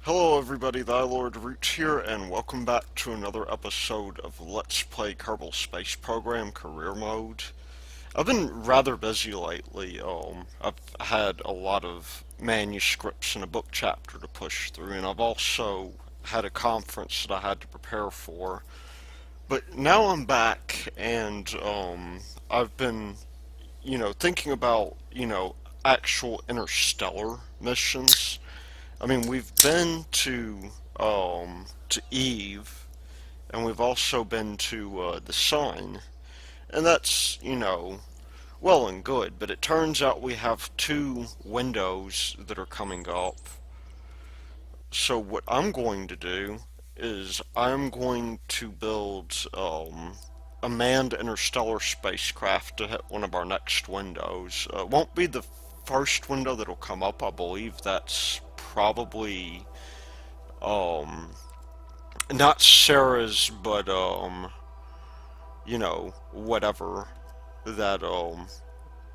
Hello everybody, Thy Lord Root here, and welcome back to another episode of Let's Play Kerbal Space Program Career Mode. I've been rather busy lately. I've had a lot of manuscripts and a book chapter to push through, and I've also had a conference that I had to prepare for. But now I'm back, and I've been, thinking about, actual interstellar missions. I mean, we've been to Eve, and we've also been to the Sun, and that's well and good. But it turns out we have two windows that are coming up. So what I'm going to do is I'm going to build a manned interstellar spacecraft to hit one of our next windows. It won't be the first window that'll come up. I believe that's probably um not Sarah's, but whatever that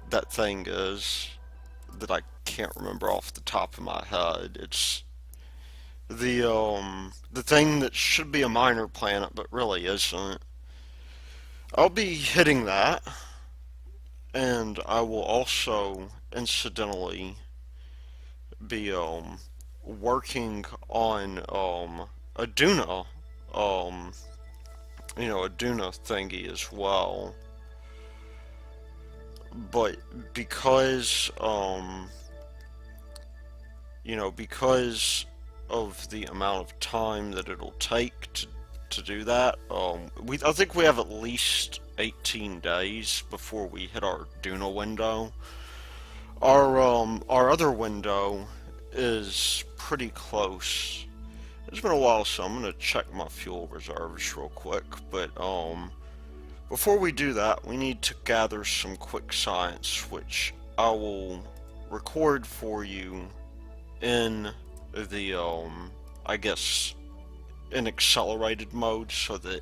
that thing is that I can't remember off the top of my head. It's the thing that should be a minor planet but really isn't. I'll be hitting that, and I will also incidentally be working on a Duna um a Duna thingy as well. But because because of the amount of time that it'll take to do that, I think we have at least 18 days before we hit our Duna window. Our other window is pretty close. It's been a while, so I'm gonna check my fuel reserves real quick. But before we do that, we need to gather some quick science, which I will record for you in the I guess in accelerated mode, so that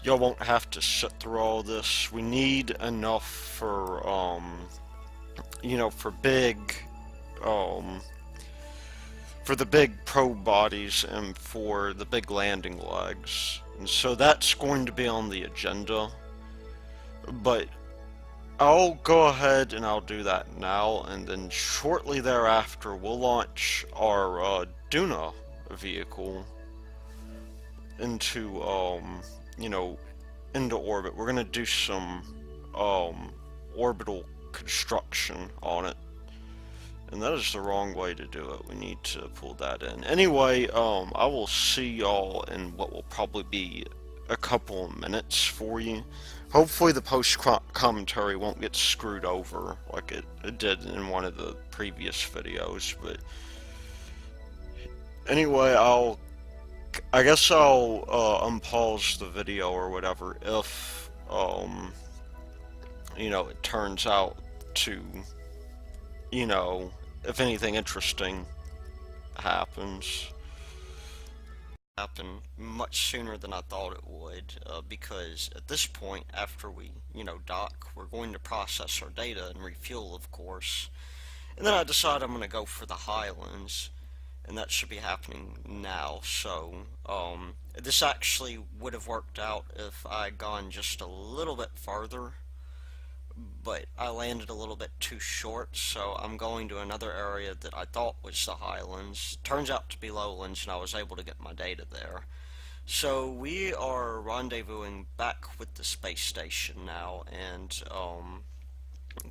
y'all won't have to sit through all this. We need enough for for um for the big probe bodies and for the big landing legs. And so that's going to be on the agenda. But I'll go ahead and I'll do that now, and then shortly thereafter we'll launch our Duna vehicle into you know into orbit. We're gonna do some orbital construction on it. And that is the wrong way to do it. We need to pull that in. Anyway, I will see y'all in what will probably be a couple of minutes for you. Hopefully the post commentary won't get screwed over like it did in one of the previous videos. But anyway, I guess I'll unpause the video or whatever if it turns out to if anything interesting happens. Happen much sooner than I thought it would, because at this point, after we, dock, we're going to process our data and refuel, of course. And then I decide I'm going to go for the Highlands, and that should be happening now. So, this actually would have worked out if I had gone just a little bit farther, but I landed a little bit too short, so I'm going to another area that I thought was the Highlands. Turns out to be lowlands, and I was able to get my data there. So we are rendezvousing back with the space station now, and of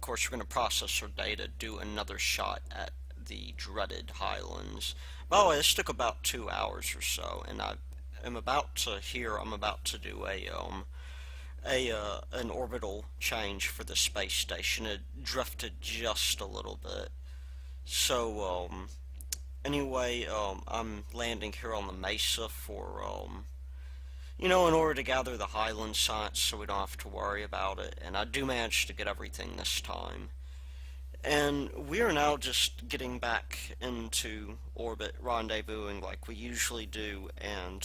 course we're going to process our data, do another shot at the dreaded Highlands. By the way, this took about 2 hours or so, and I'm about to do an orbital change for the space station. It drifted just a little bit. So anyway, I'm landing here on the mesa for in order to gather the Highland science so we don't have to worry about it. And I do manage to get everything this time. And we are now just getting back into orbit, rendezvousing like we usually do. And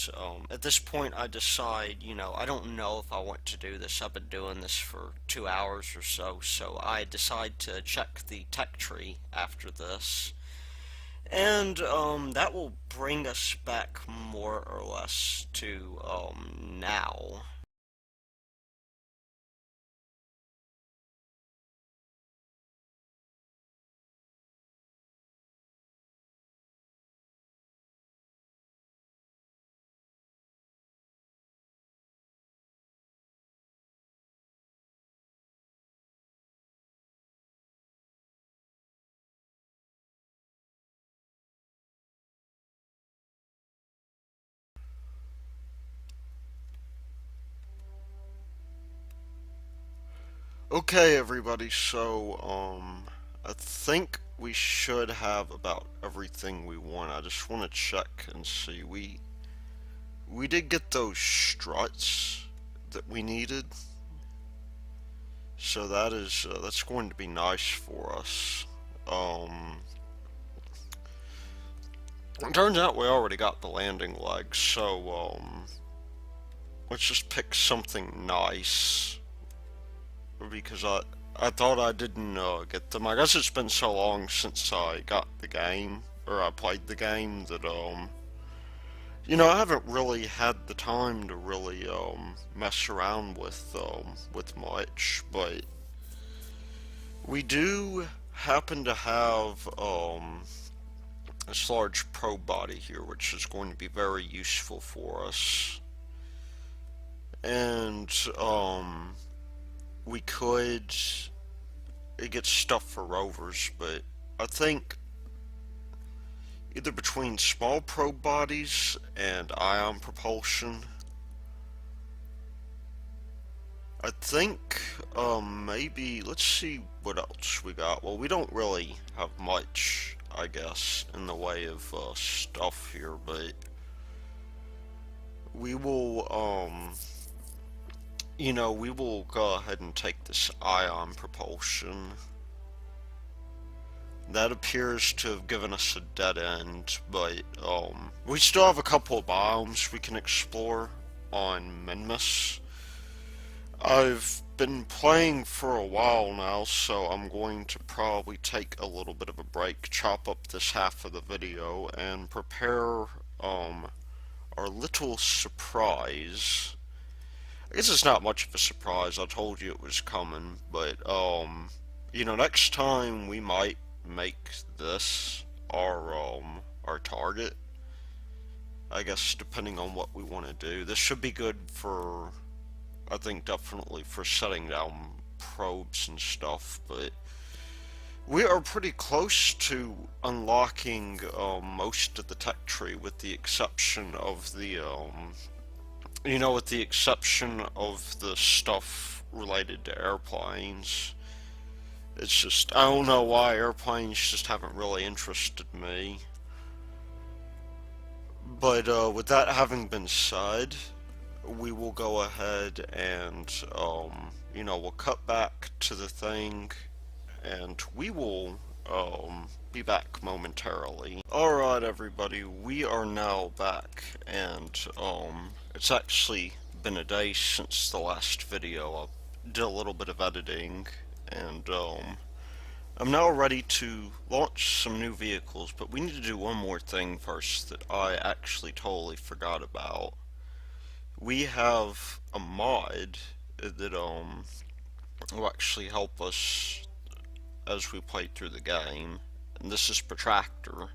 at this point, I decide, I don't know if I want to do this. I've been doing this for 2 hours or so, so I decide to check the tech tree after this. And that will bring us back more or less to now. Okay, everybody, so, I think we should have about everything we want. I just want to check and see. We did get those struts that we needed, so that's going to be nice for us. Um, it turns out we already got the landing legs, so, let's just pick something nice, because I thought I didn't get them. I guess it's been so long since I got the game, or I played the game, that I haven't really had the time to really mess around with much. But we do happen to have this large probe body here, which is going to be very useful for us. And we could get stuff for rovers, but I think either between small probe bodies and ion propulsion, I think maybe let's see what else we got. Well, we don't really have much, I guess, in the way of stuff here, but we will we will go ahead and take this ion propulsion. That appears to have given us a dead end, but we still have a couple of biomes we can explore on Minmus. I've been playing for a while now, so I'm going to probably take a little bit of a break, chop up this half of the video, and prepare our little surprise. I guess it's not much of a surprise. I told you it was coming, but next time we might make this our target. I guess depending on what we want to do. This should be good for, I think, definitely for setting down probes and stuff, but we are pretty close to unlocking most of the tech tree, with the exception of with the exception of the stuff related to airplanes. It's just, I don't know why airplanes just haven't really interested me. But with that having been said, we will go ahead and, we'll cut back to the thing, and we will be back momentarily. Alright, everybody, we are now back, and it's actually been a day since the last video. I did a little bit of editing, and I'm now ready to launch some new vehicles, but we need to do one more thing first that I actually totally forgot about. We have a mod that will actually help us as we play through the game, and this is Protractor.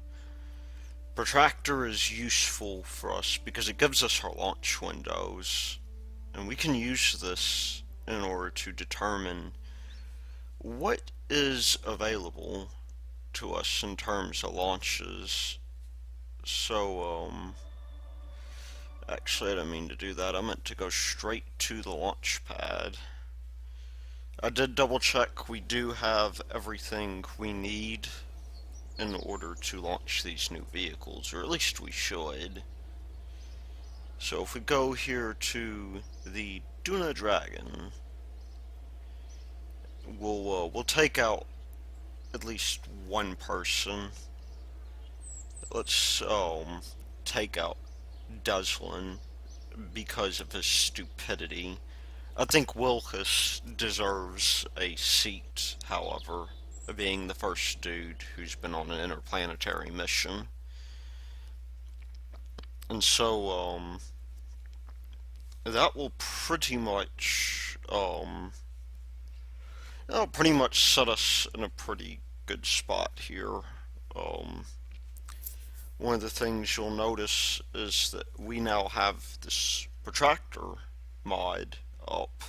Protractor is useful for us because it gives us our launch windows, and we can use this in order to determine what is available to us in terms of launches. So, actually I didn't mean to do that. I meant to go straight to the launch pad. I did double check. We do have everything we need in order to launch these new vehicles, or at least we should. So if we go here to the Duna Dragon, we'll take out at least one person. Let's take out Deslin because of his stupidity. I think Wilkes deserves a seat, however. being the first dude who's been on an interplanetary mission. And so, that will that'll pretty much set us in a pretty good spot here. Um, One of the things you'll notice is that we now have this protractor mod up.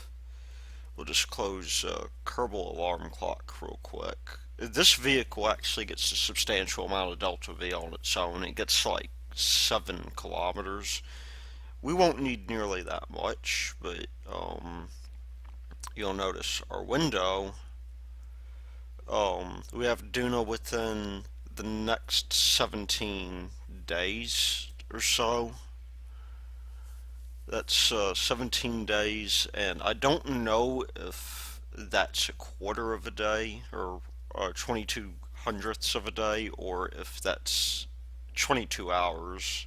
We'll just close Kerbal alarm clock real quick. This vehicle actually gets a substantial amount of delta V on its own. It gets like 7 kilometers. We won't need nearly that much, but you'll notice our window. We have Duna within the next 17 days or so. That's 17 days, and I don't know if that's a quarter of a day or 22 hundredths of a day, or if that's 22 hours.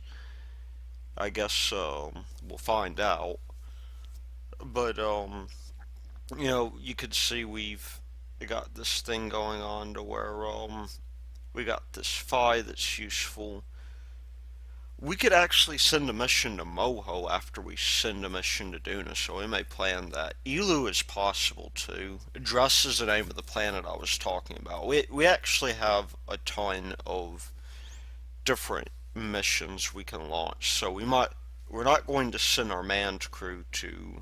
I guess we'll find out. But you could see we've got this thing going on to where we got this phi that's useful. We could actually send a mission to Moho after we send a mission to Duna, so we may plan that. Elu is possible too. Dress is the name of the planet I was talking about. We actually have a ton of different missions we can launch, so we're not going to send our manned crew to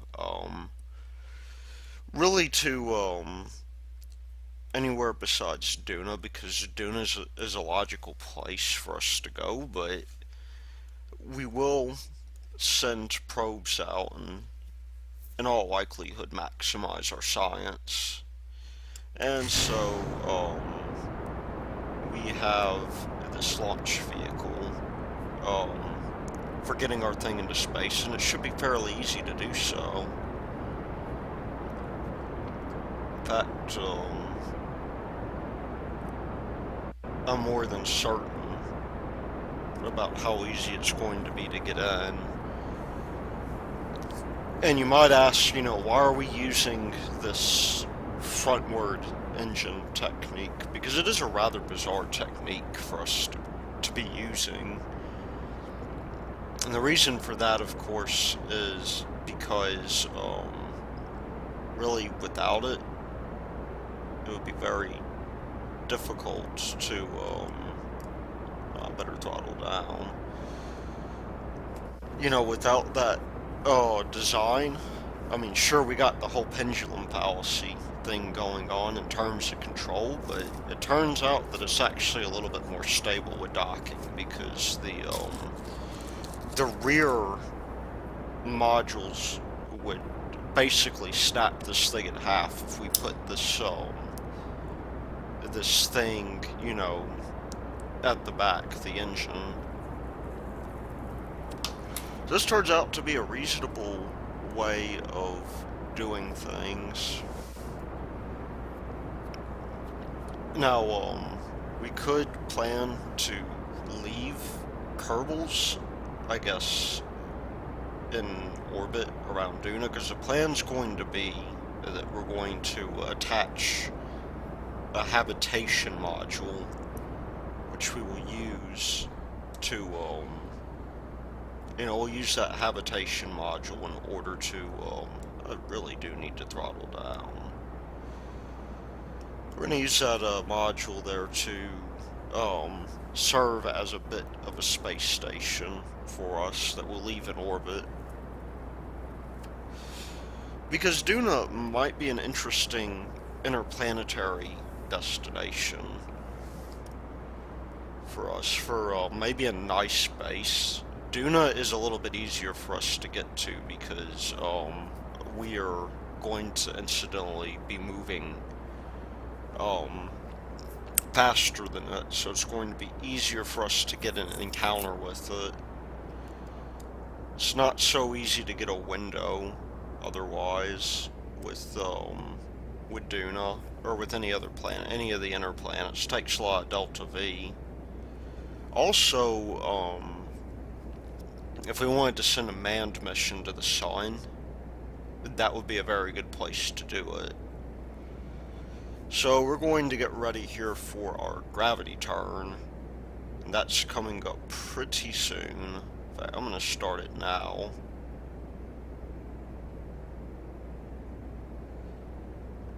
really to anywhere besides Duna, because Duna is a logical place for us to go, but we will send probes out and in all likelihood maximize our science. And so we have this launch vehicle for getting our thing into space, and it should be fairly easy to do so. In fact, I'm more than certain about how easy it's going to be to get in. And you might ask, why are we using this frontward engine technique? Because it is a rather bizarre technique for us to be using. And the reason for that, of course, is because really without it, it would be very difficult to better throttle down. Without that design, I mean, sure, we got the whole pendulum fallacy thing going on in terms of control, but it turns out that it's actually a little bit more stable with docking, because the rear modules would basically snap this thing in half if we put this thing, at the back, the engine. This turns out to be a reasonable way of doing things. Now, we could plan to leave Kerbals, I guess, in orbit around Duna, because the plan's going to be that we're going to attach a habitation module, which we will use to, we'll use that habitation module in order to, I really do need to throttle down. We're going to use that module there to serve as a bit of a space station for us that will leave in orbit. Because Duna might be an interesting interplanetary destination for us, for maybe a nice base. Duna is a little bit easier for us to get to because we are going to incidentally be moving faster than it, so it's going to be easier for us to get an encounter with it. It's not so easy to get a window otherwise with Duna, or with any other planet. Any of the inner planets takes a lot of delta V. Also, if we wanted to send a manned mission to the sun, that would be a very good place to do it. So we're going to get ready here for our gravity turn. And that's coming up pretty soon. In fact, I'm going to start it now.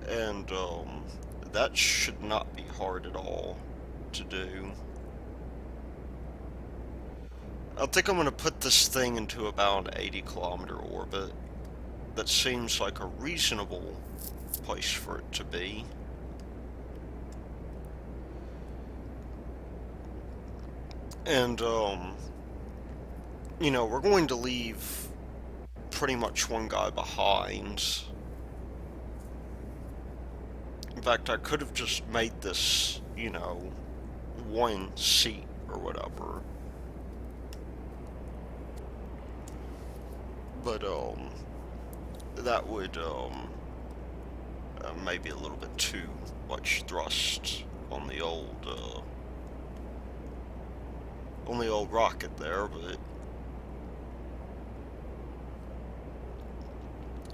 And that should not be hard at all to do. I think I'm going to put this thing into about an 80-kilometer orbit. That seems like a reasonable place for it to be. And, you know, we're going to leave pretty much one guy behind. In fact, I could have just made this, you know, one seat or whatever. But, that would, maybe a little bit too much thrust on the old rocket there, but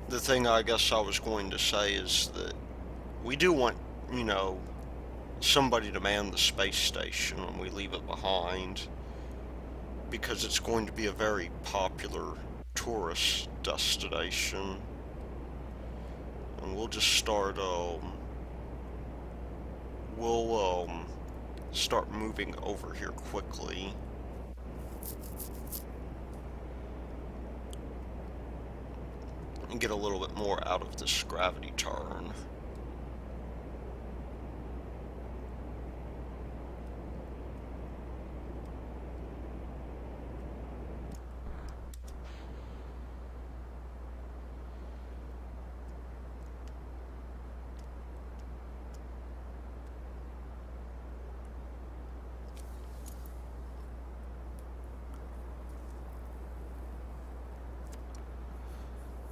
the thing I guess I was going to say is that we do want, you know, somebody to man the space station when we leave it behind, because it's going to be a very popular tourist destination. And we'll just start, we'll start moving over here quickly. And get a little bit more out of this gravity turn.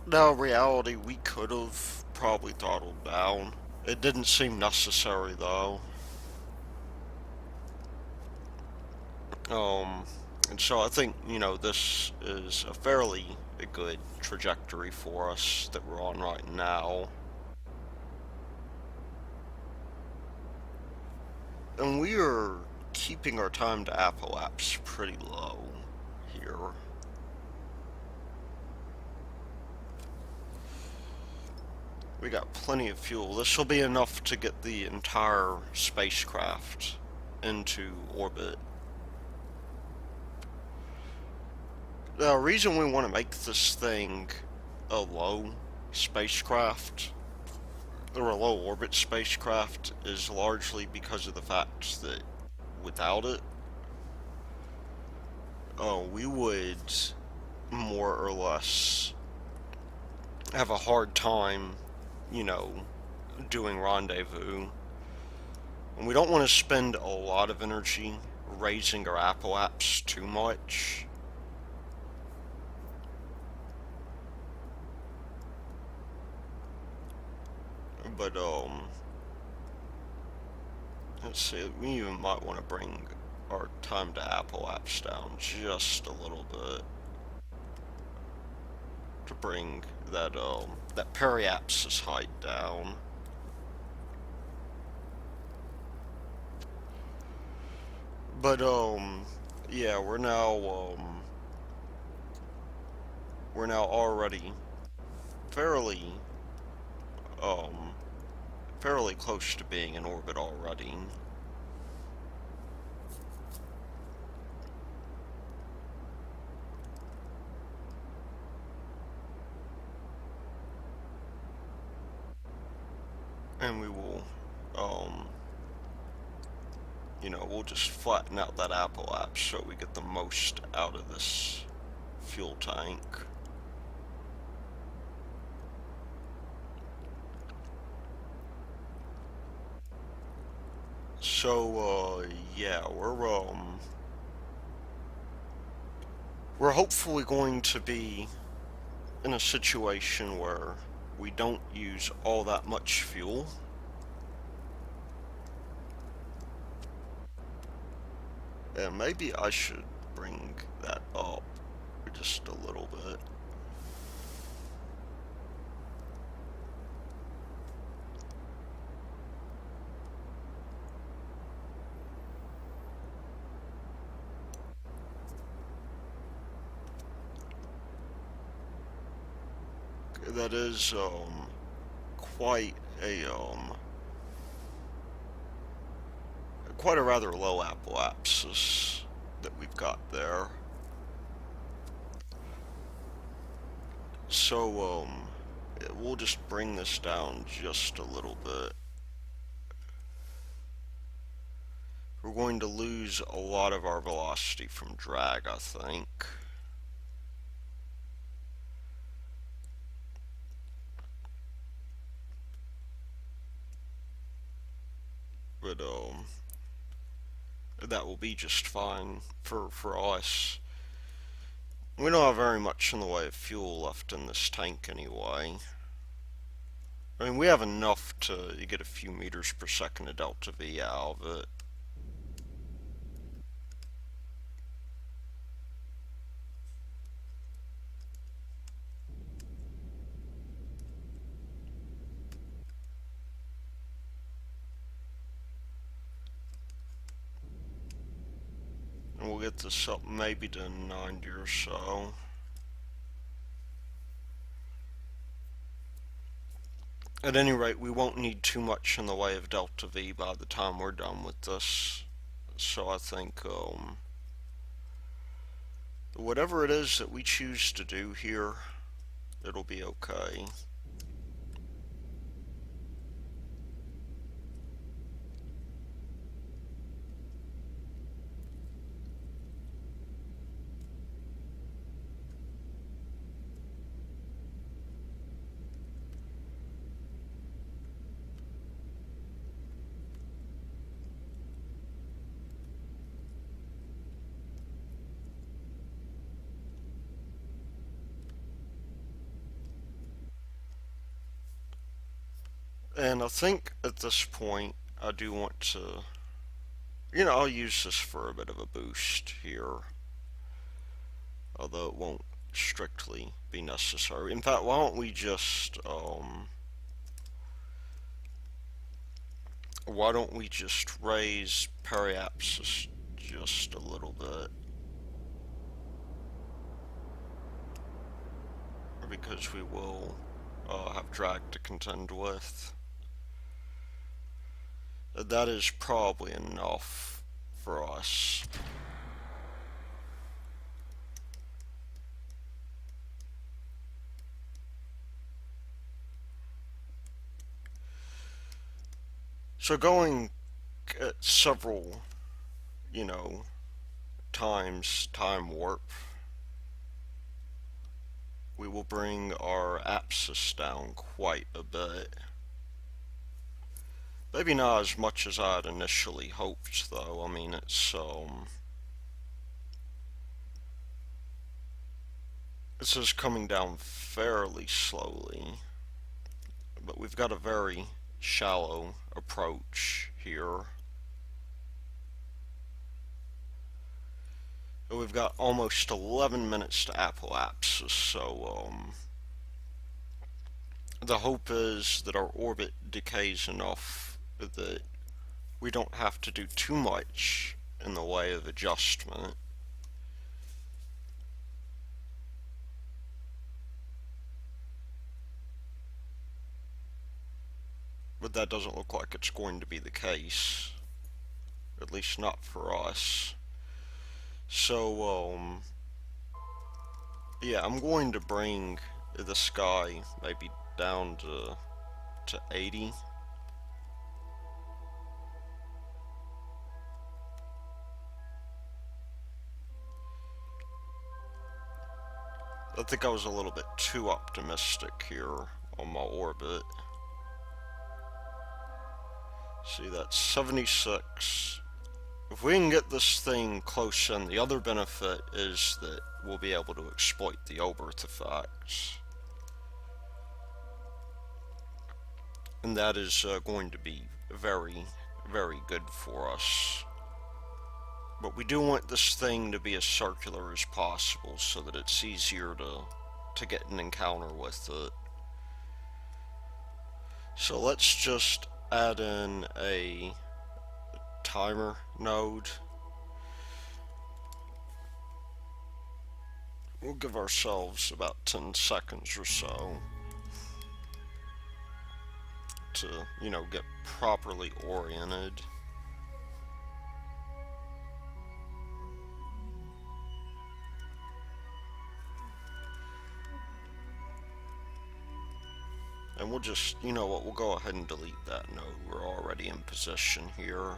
Now, in reality, we could have probably throttled down. It didn't seem necessary, though. Um, and so I think, you know, this is a fairly good trajectory for us that we're on right now. And we are keeping our time to apoapse pretty low here. We got plenty of fuel. This will be enough to get the entire spacecraft into orbit. The reason we want to make this thing a low spacecraft, or a low orbit spacecraft, is largely because of the fact that without it, we would more or less have a hard time, you know, doing rendezvous. And we don't want to spend a lot of energy raising our apoapse too much. But, let's see, we even might want to bring our time to apoapse down just a little bit to bring that, that periapsis height down. But, yeah, we're now already fairly, fairly close to being in orbit already. And we will, you know, we'll just flatten out that apoapse so we get the most out of this fuel tank. So, yeah, we're hopefully going to be in a situation where we don't use all that much fuel. And maybe I should bring that up just a little bit. that is quite a quite a rather low apoapsis that we've got there. So we'll just bring this down just a little bit. We're going to lose a lot of our velocity from drag, I think. But that will be just fine for us. We don't have very much in the way of fuel left in this tank anyway. I mean, we have enough to get a few meters per second of delta V out of it. And we'll get this up maybe to 90 or so. At any rate, we won't need too much in the way of delta V by the time we're done with this. So I think whatever it is that we choose to do here, it'll be okay. And I think at this point, I do want to, I'll use this for a bit of a boost here, although it won't strictly be necessary. In fact, why don't we just, raise periapsis just a little bit, because we will have drag to contend with. That is probably enough for us. So going at several, times time warp, we will bring our apsis down quite a bit. Maybe not as much as I'd initially hoped, though. I mean, this is coming down fairly slowly, but we've got a very shallow approach here. We've got almost 11 minutes to apoapsis, so the hope is that our orbit decays enough that we don't have to do too much in the way of adjustment. But that doesn't look like it's going to be the case, at least not for us. So, yeah, I'm going to bring the sky maybe down to 80. I think I was a little bit too optimistic here on my orbit. See, that's 76. If we can get this thing close in, the other benefit is that we'll be able to exploit the Oberth effects. And that is going to be very, very good for us. But we do want this thing to be as circular as possible so that it's easier to get an encounter with it. So let's just add in a timer node. We'll give ourselves about 10 seconds or so. to, get properly oriented. And we'll just, you know what, we'll go ahead and delete that node. We're already in position here.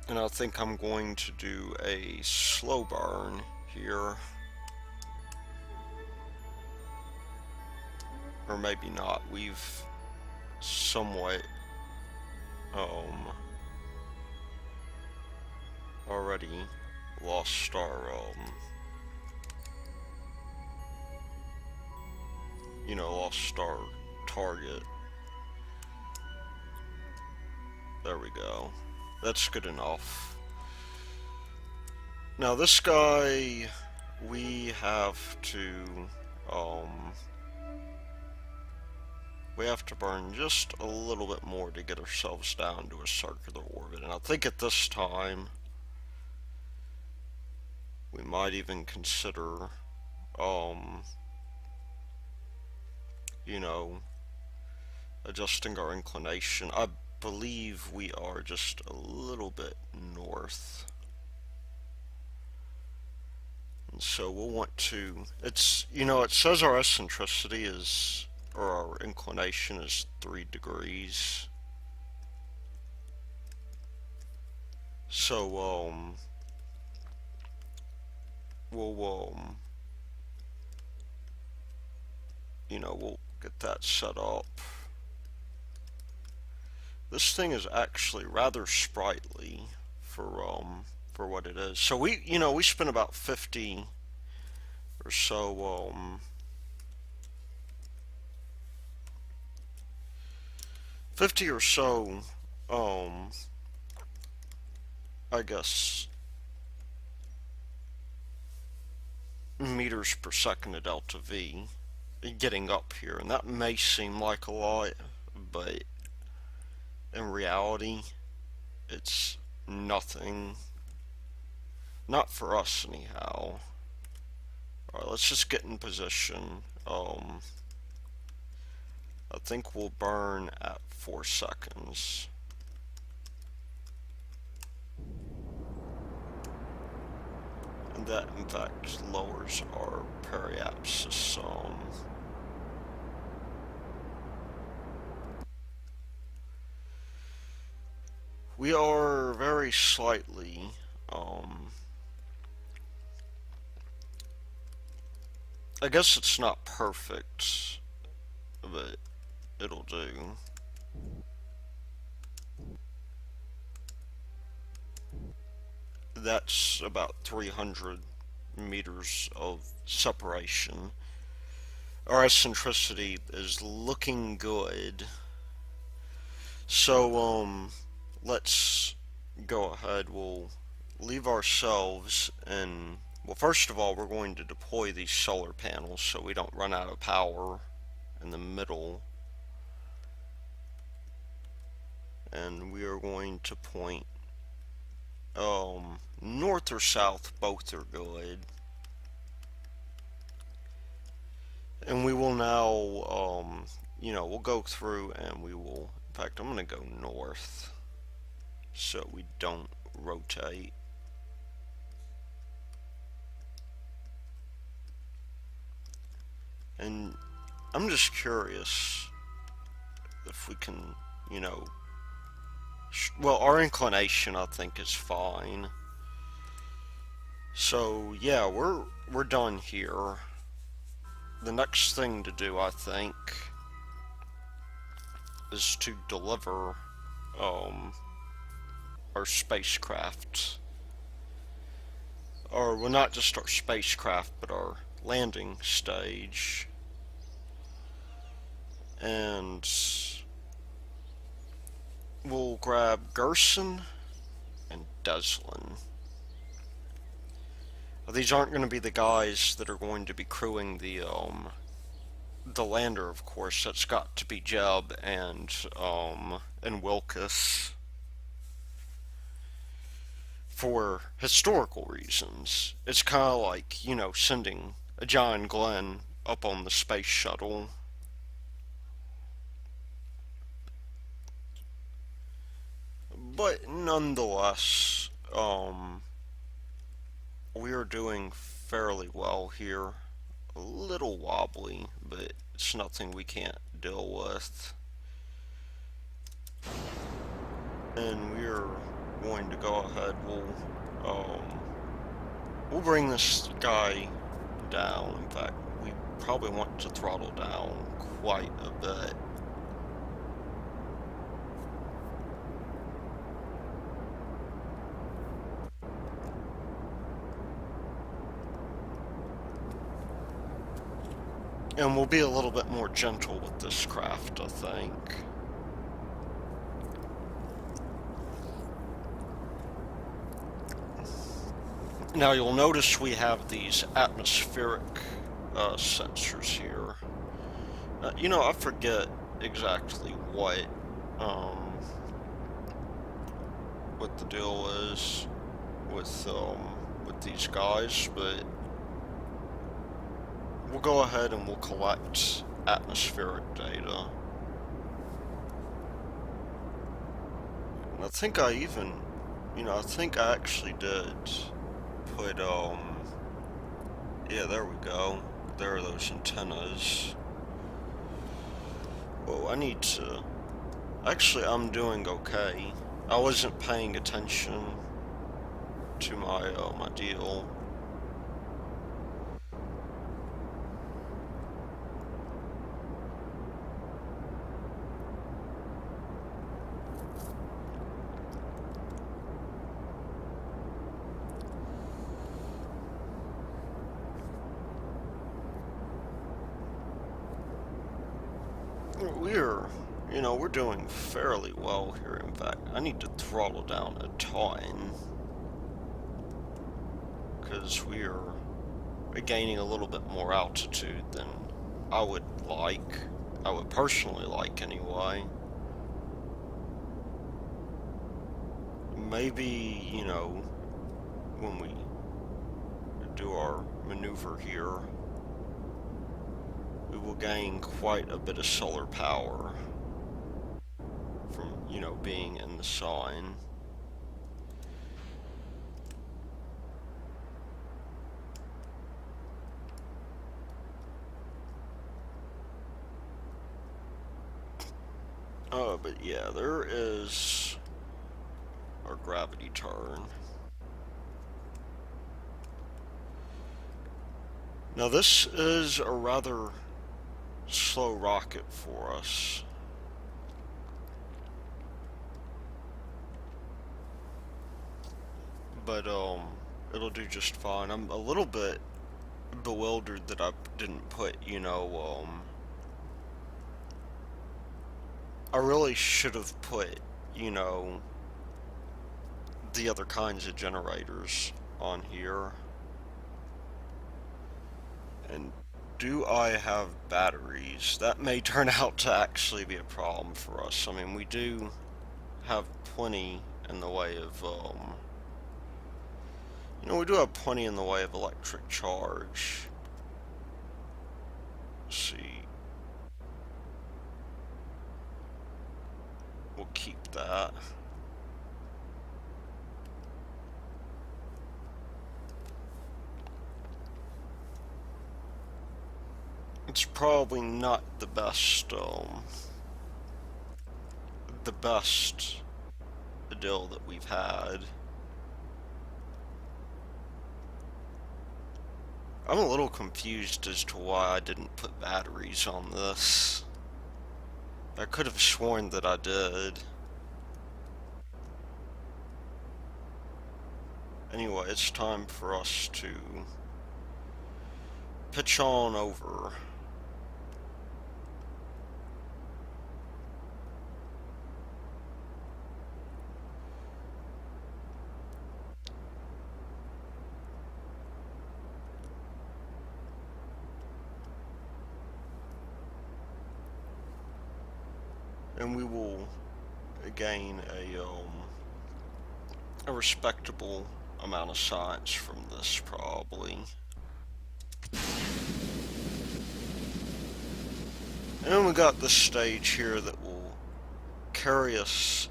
And I think I'm going to do a slow burn here. Or maybe not. We've somewhat already lost our lost our target. There we go. That's good enough. Now this guy, we have to burn just a little bit more to get ourselves down to a circular orbit. And I think at this time we might even consider adjusting our inclination. I believe we are just a little bit north. And so we'll want to, it says our eccentricity is, or our inclination is 3 degrees. So, we'll get that set up. This thing is actually rather sprightly for what it is. So we spent about 50 or so 50 or so I guess meters per second of delta V getting up here, and that may seem like a lot, but in reality it's nothing. Not for us anyhow. Alright, let's just get in position. I think we'll burn at 4 seconds. And that in fact lowers our periapsis some. We are very slightly I guess it's not perfect, but it'll do. That's about 300 meters of separation. Our eccentricity is looking good. So, let's go ahead. We'll leave ourselves in. Well, first of all, we're going to deploy these solar panels so we don't run out of power in the middle. And we are going to point north or south, both are good. And we will now, we'll go through and we will, in fact, I'm going to go north so we don't rotate. And I'm just curious if we can, well, our inclination I think is fine. So yeah, we're done here. The next thing to do, I think, is to deliver our spacecraft. Or, well, not just our spacecraft, but our landing stage. And we'll grab Gerson and Deslin. These aren't going to be the guys that are going to be crewing the lander, of course. That's got to be Jeb and Wilkes for historical reasons. It's kind of like, sending a John Glenn up on the space shuttle. But nonetheless, we are doing fairly well here. A little wobbly, but it's nothing we can't deal with. And we're going to go ahead. We'll bring this guy down. In fact, we probably want to throttle down quite a bit. And we'll be a little bit more gentle with this craft, I think. Now you'll notice we have these atmospheric sensors here. I forget exactly um, what the deal is with these guys, but we'll go ahead and we'll collect atmospheric data. And I think I think I actually did put, yeah, there we go. There are those antennas. Whoa, actually, I'm doing okay. I wasn't paying attention to my deal. We're doing fairly well here. In fact, I need to throttle down a ton because we're gaining a little bit more altitude than I would like. I would personally like anyway. Maybe, when we do our maneuver here, we will gain quite a bit of solar power from, being in the sun. But yeah, there is our gravity turn. Now this is a rather slow rocket for us. But it'll do just fine. I'm a little bit bewildered that I didn't put, I really should have put, the other kinds of generators on here. And do I have batteries? That may turn out to actually be a problem for us. I mean, we do have plenty in the way of, we do have plenty in the way of electric charge. Let's see. We'll keep that. It's probably not the best deal that we've had. I'm a little confused as to why I didn't put batteries on this. I could have sworn that I did. Anyway, it's time for us to pitch on over. And we will gain a respectable amount of science from this, probably. And then we got this stage here that will carry us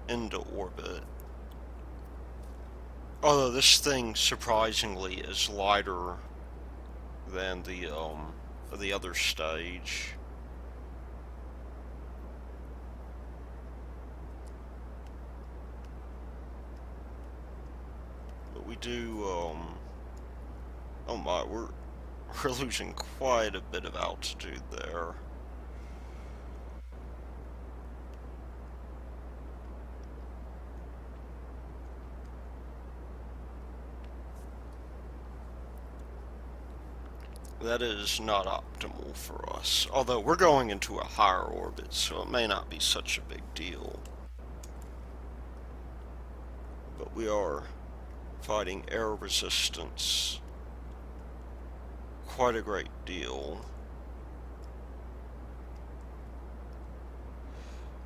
into orbit. Although this thing surprisingly is lighter than the other stage. But we do oh my, we're losing quite a bit of altitude there. That is not optimal for us. Although we're going into a higher orbit, so it may not be such a big deal. But we are fighting air resistance quite a great deal.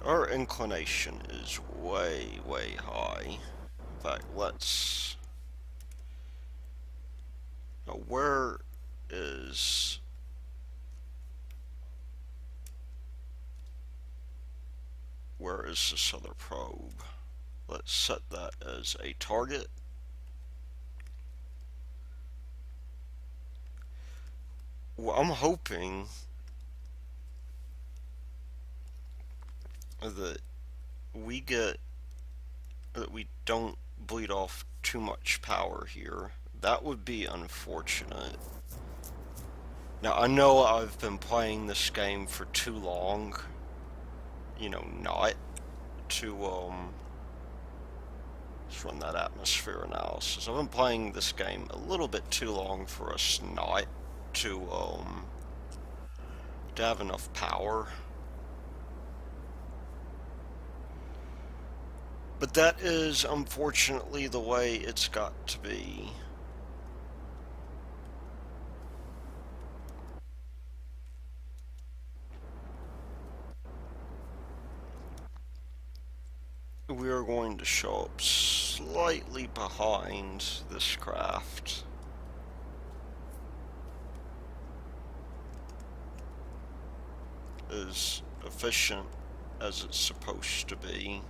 Our inclination is way, way high. In fact, let's... Now, is... Where is this other probe? Let's set that as a target. Well, I'm hoping that we don't bleed off too much power here. That would be unfortunate. Now, I know I've been playing this game for too long, not to, let's run that atmosphere analysis. I've been playing this game a little bit too long for us not to have enough power. But that is unfortunately the way it's got to be. We are going to show up slightly behind this craft. As efficient as it's supposed to be.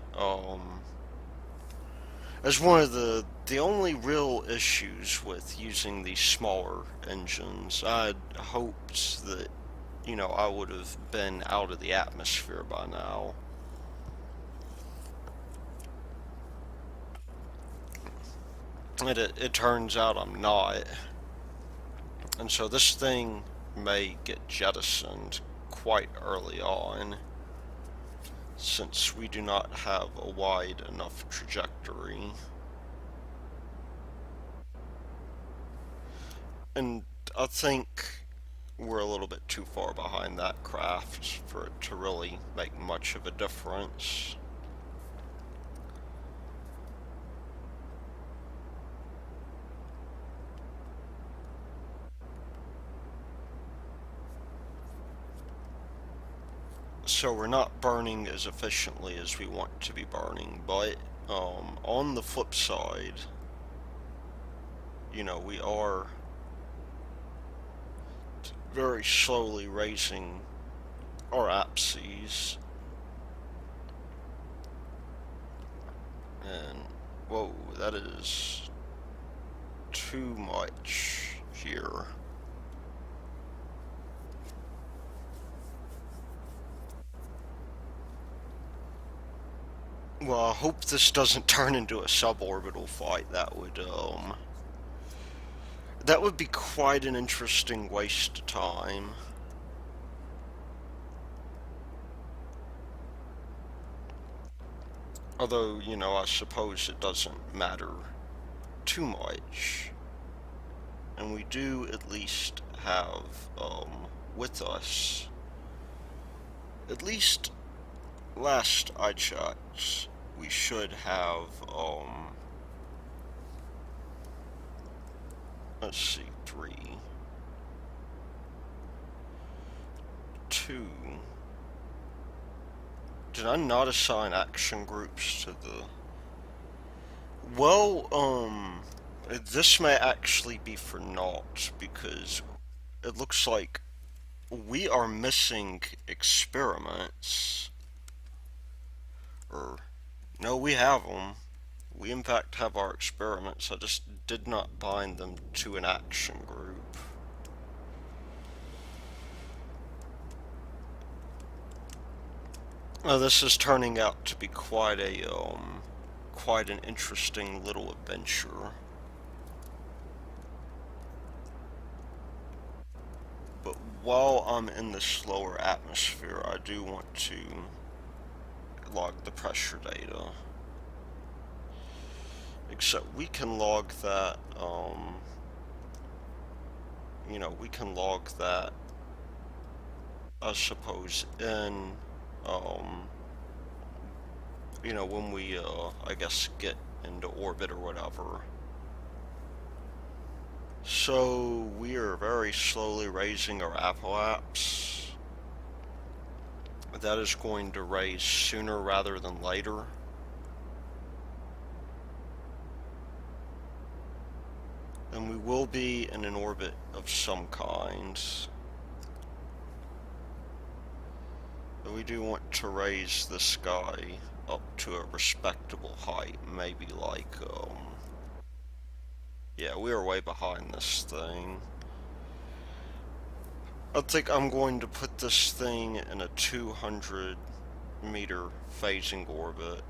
As one of the only real issues with using these smaller engines, I'd hoped that, I would have been out of the atmosphere by now. And it turns out I'm not. And so this thing may get jettisoned quite early on, since we do not have a wide enough trajectory. And I think we're a little bit too far behind that craft for it to really make much of a difference. So we're not burning as efficiently as we want to be burning, but on the flip side, we are very slowly raising our apses. And, whoa, that is too much here. Well, I hope this doesn't turn into a suborbital fight. That would be quite an interesting waste of time. Although, I suppose it doesn't matter too much. And we do at least have, with us, at least last I checked, we should have, let's see, 3, 2. Did I not assign action groups to the... Well, this may actually be for naught, because it looks like we are missing experiments. Or No, we have them. We in fact have our experiments. I just did not bind them to an action group. This is turning out to be quite an interesting little adventure. But while I'm in this lower atmosphere, I do want to log the pressure data. Except we can log that, we can log that, I suppose, in, um, when we, I guess, get into orbit or whatever. So we are very slowly raising our apoapse. That is going to raise sooner rather than later. And we will be in an orbit of some kind. But we do want to raise the sky up to a respectable height, maybe like, yeah, we are way behind this thing. I think I'm going to put this thing in a 200-meter phasing orbit.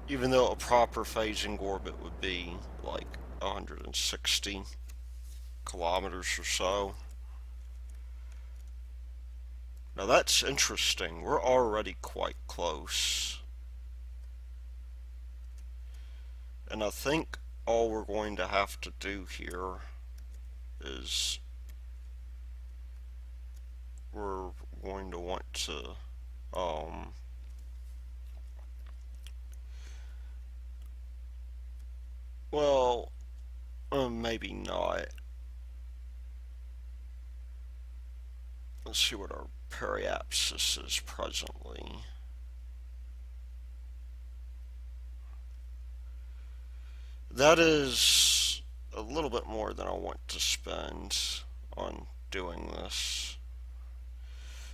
Even though a proper phasing orbit would be like 160 kilometers or so. Now that's interesting. We're already quite close. And I think all we're going to have to do here is we're going to want to well, maybe not. Let's see what our periapsis is presently. That is a little bit more than I want to spend on doing this.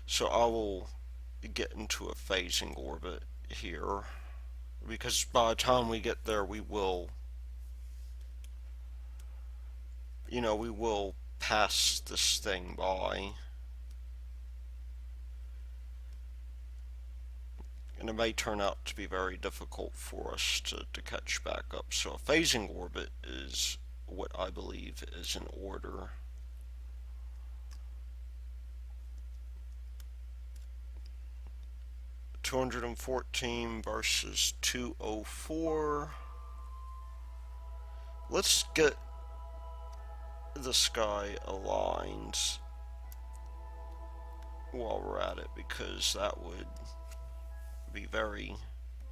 So I will get into a phasing orbit here, because by the time we get there we will pass this thing by. And it may turn out to be very difficult for us to catch back up. So a phasing orbit is what I believe is in order. $214 versus 204. Let's get the sky aligned while we're at it, because that would be very,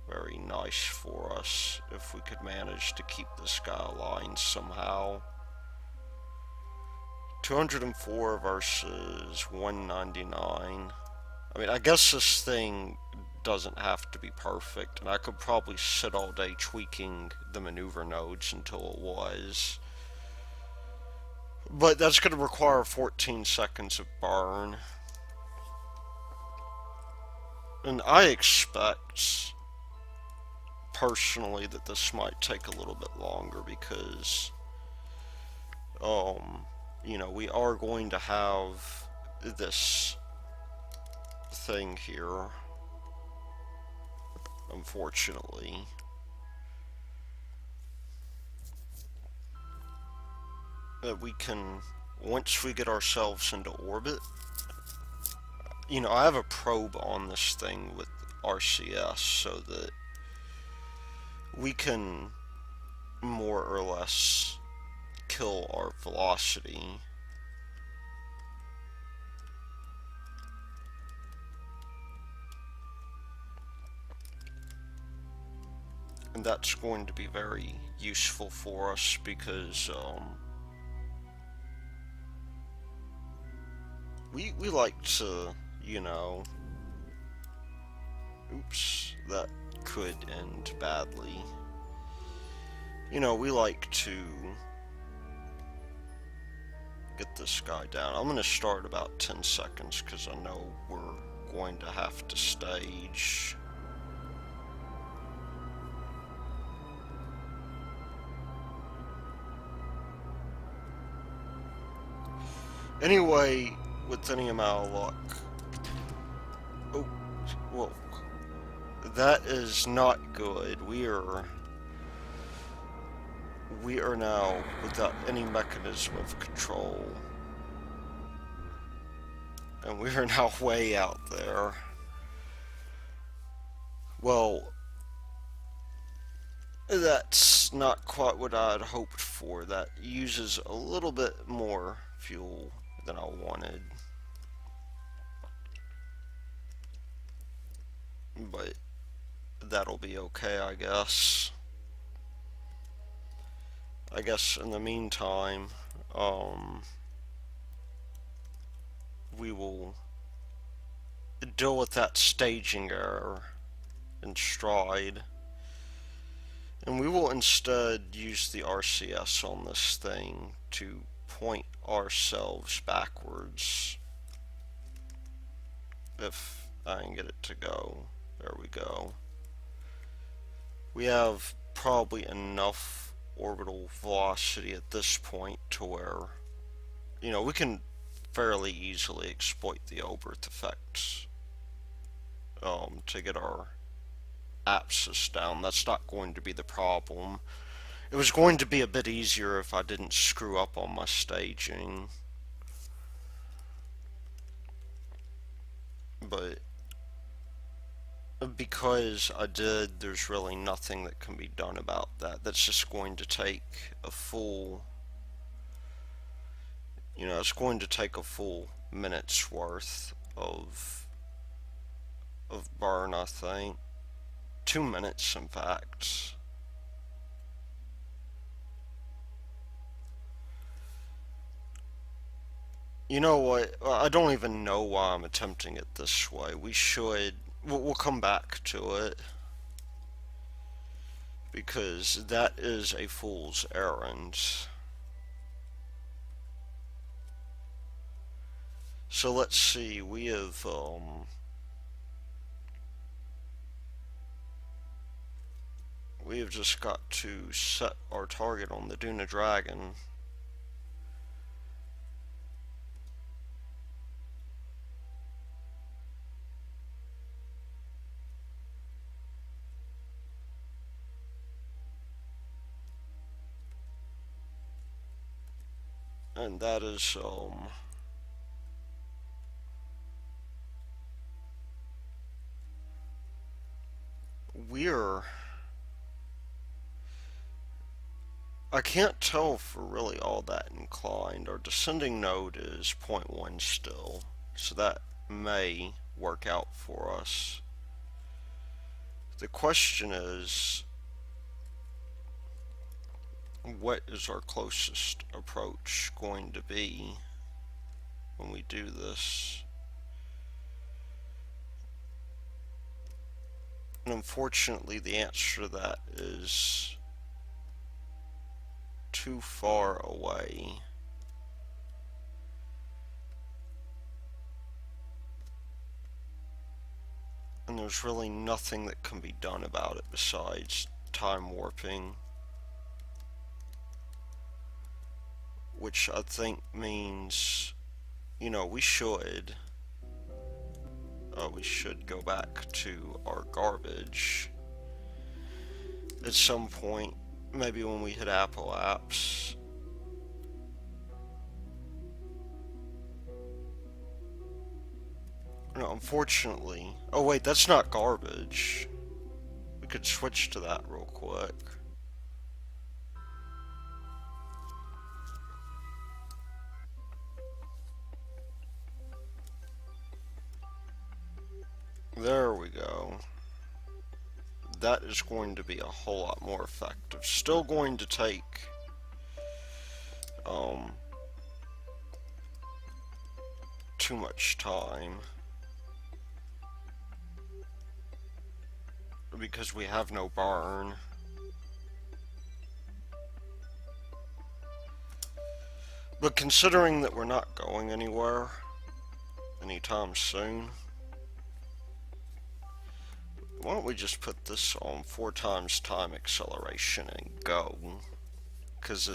very nice for us if we could manage to keep the sky aligned somehow. 204 versus 199. I mean, I guess this thing doesn't have to be perfect, and I could probably sit all day tweaking the maneuver nodes until it was. But that's going to require 14 seconds of burn. And I expect, personally, that this might take a little bit longer because, we are going to have this thing here, unfortunately. That we can, once we get ourselves into orbit, I have a probe on this thing with RCS so that we can more or less kill our velocity. And that's going to be very useful for us because we like to, oops, that could end badly. We like to get this guy down. I'm going to start about 10 seconds because I know we're going to have to stage. Anyway, with any amount of luck... Oh, whoa. That is not good. We are now without any mechanism of control. And we are now way out there. Well, that's not quite what I had hoped for. That uses a little bit more fuel than I wanted. But that'll be okay, I guess. I guess in the meantime, we will deal with that staging error in stride. And we will instead use the RCS on this thing to point ourselves backwards. If I can get it to go. There we go. We have probably enough orbital velocity at this point to where, you know, we can fairly easily exploit the Oberth effects to get our apsis down. That's not going to be the problem. It was going to be a bit easier if I didn't screw up on my staging. But because I did, there's really nothing that can be done about that. That's just going to take a full, you know, it's going to take a full minute's worth of burn, I think. 2 minutes, in fact. You know what? I don't even know why I'm attempting it this way. We'll come back to it. Because that is a fool's errand. So let's see, we have, just got to set our target on the Duna Dragon. And that is, I can't tell if we're really all that inclined. Our descending node is 0.1 still, so that may work out for us. The question is, what is our closest approach going to be when we do this? And unfortunately, the answer to that is too far away. And there's really nothing that can be done about it besides time warping. Which I think means, you know, we should go back to our garbage at some point, maybe when we hit apoapse. No, unfortunately. Oh wait, that's not garbage. We could switch to that real quick. There we go. That is going to be a whole lot more effective. Still going to take too much time because we have no burn. But considering that we're not going anywhere anytime soon, why don't we just put this on 4 times time acceleration and go? Because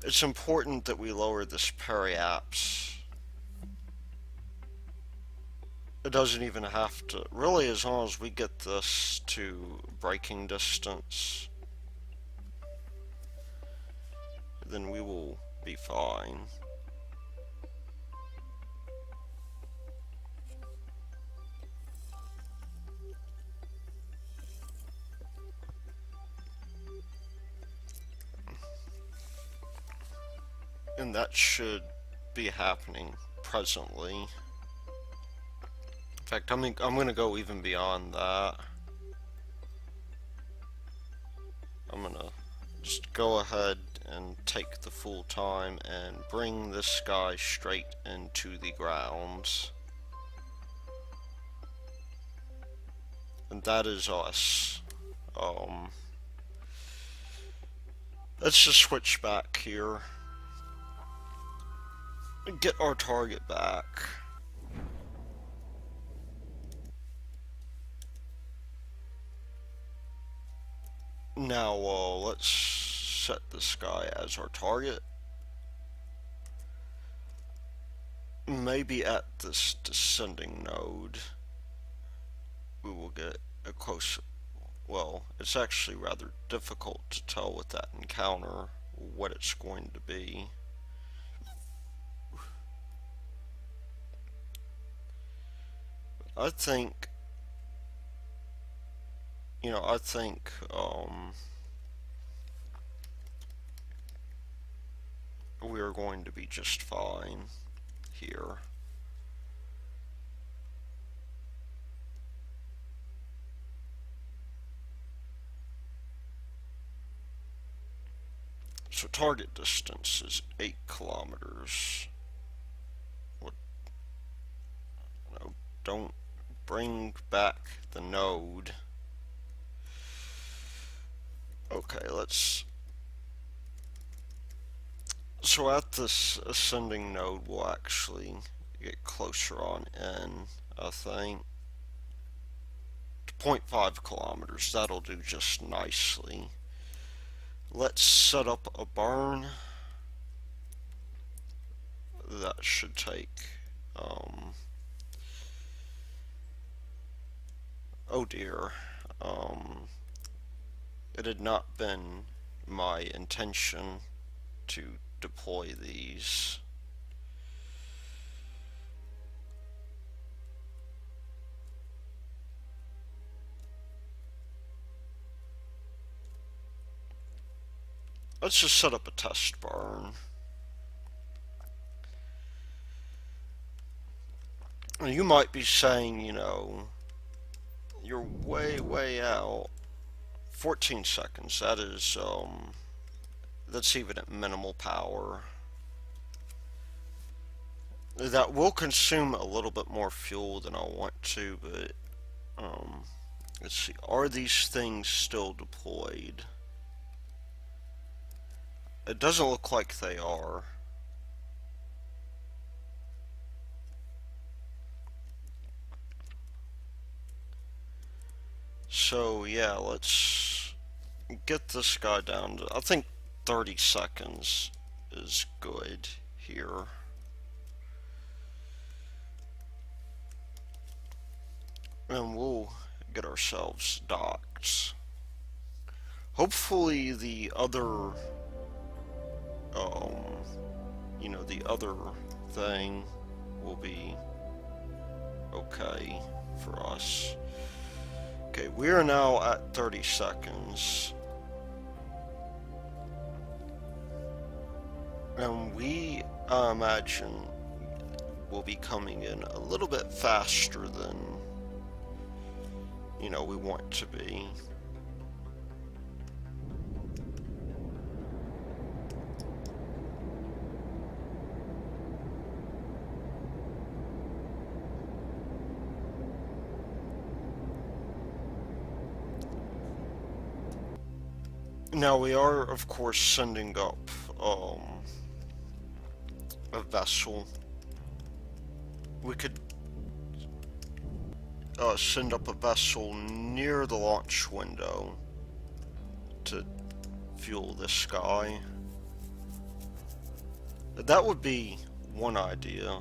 it's important that we lower this periapse. It doesn't even have to, really, as long as we get this to braking distance, then we will be fine. And that should be happening presently. In fact, I'm going to go even beyond that. I'm going to just go ahead and take the full time and bring this guy straight into the ground. And that is us. Let's just switch back here and get our target back. Now, let's set this guy as our target. Maybe at this descending node, we will get a close. Well, it's actually rather difficult to tell with that encounter what it's going to be. I think, we are going to be just fine here. So target distance is 8 kilometers. What? No, don't bring back the node. Okay, so at this ascending node, we'll actually get closer on in, I think. To 0.5 kilometers, that'll do just nicely. Let's set up a burn. That should take, oh dear, it had not been my intention to deploy these. Let's just set up a test burn. You might be saying, you're way out. 14 seconds, that is, that's even at minimal power. That will consume a little bit more fuel than I want to, but, let's see, are these things still deployed? It doesn't look like they are. So yeah, let's get this guy down to, I think 30 seconds is good here. And we'll get ourselves docked. Hopefully the other, the other thing will be okay for us. Okay, we are now at 30 seconds. And we, imagine, will be coming in a little bit faster than, we want to be. Now we are, of course, sending up a vessel. We could send up a vessel near the launch window to fuel this guy. That would be one idea.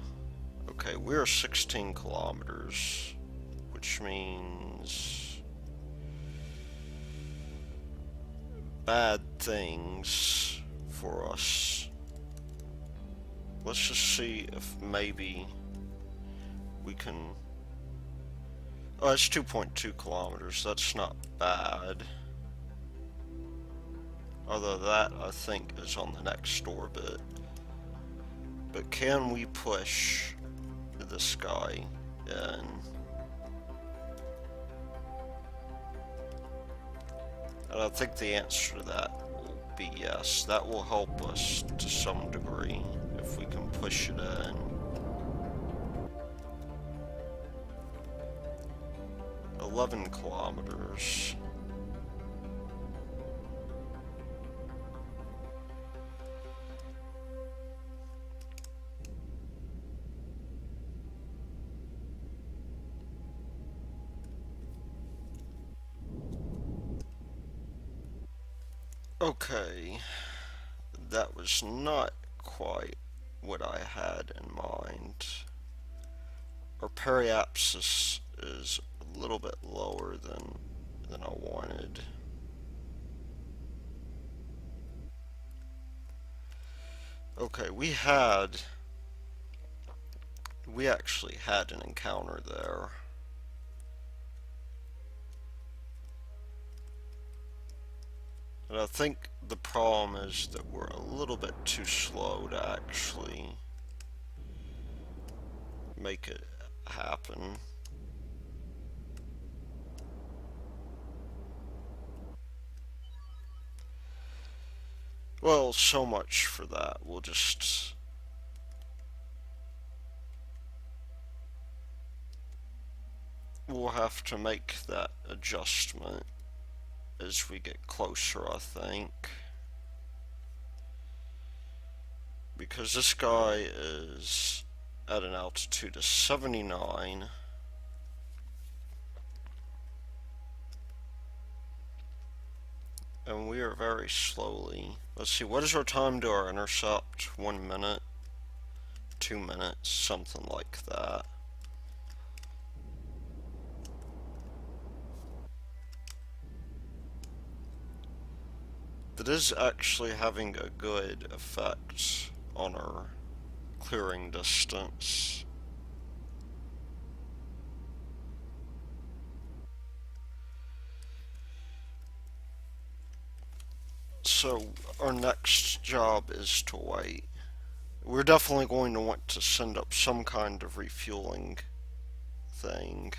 Okay, we're 16 kilometers, which means bad things for us. Let's just see if maybe we can... Oh, it's 2.2 kilometers. That's not bad. Although that, I think, is on the next orbit. But can we push this guy in? And I think the answer to that will be yes. That will help us to some degree if we can push it in. 11 kilometers. Okay, that was not quite what I had in mind. Our periapsis is a little bit lower than I wanted. Okay, we actually had an encounter there. And I think the problem is that we're a little bit too slow to actually make it happen. Well, so much for that. We'll have to make that adjustment as we get closer, I think. Because this guy is at an altitude of 79. And we are very slowly. Let's see, what is our time to our intercept? 1 minute? 2 minutes? Something like that. That is actually having a good effect on our clearing distance. So our next job is to wait. We're definitely going to want to send up some kind of refueling thing,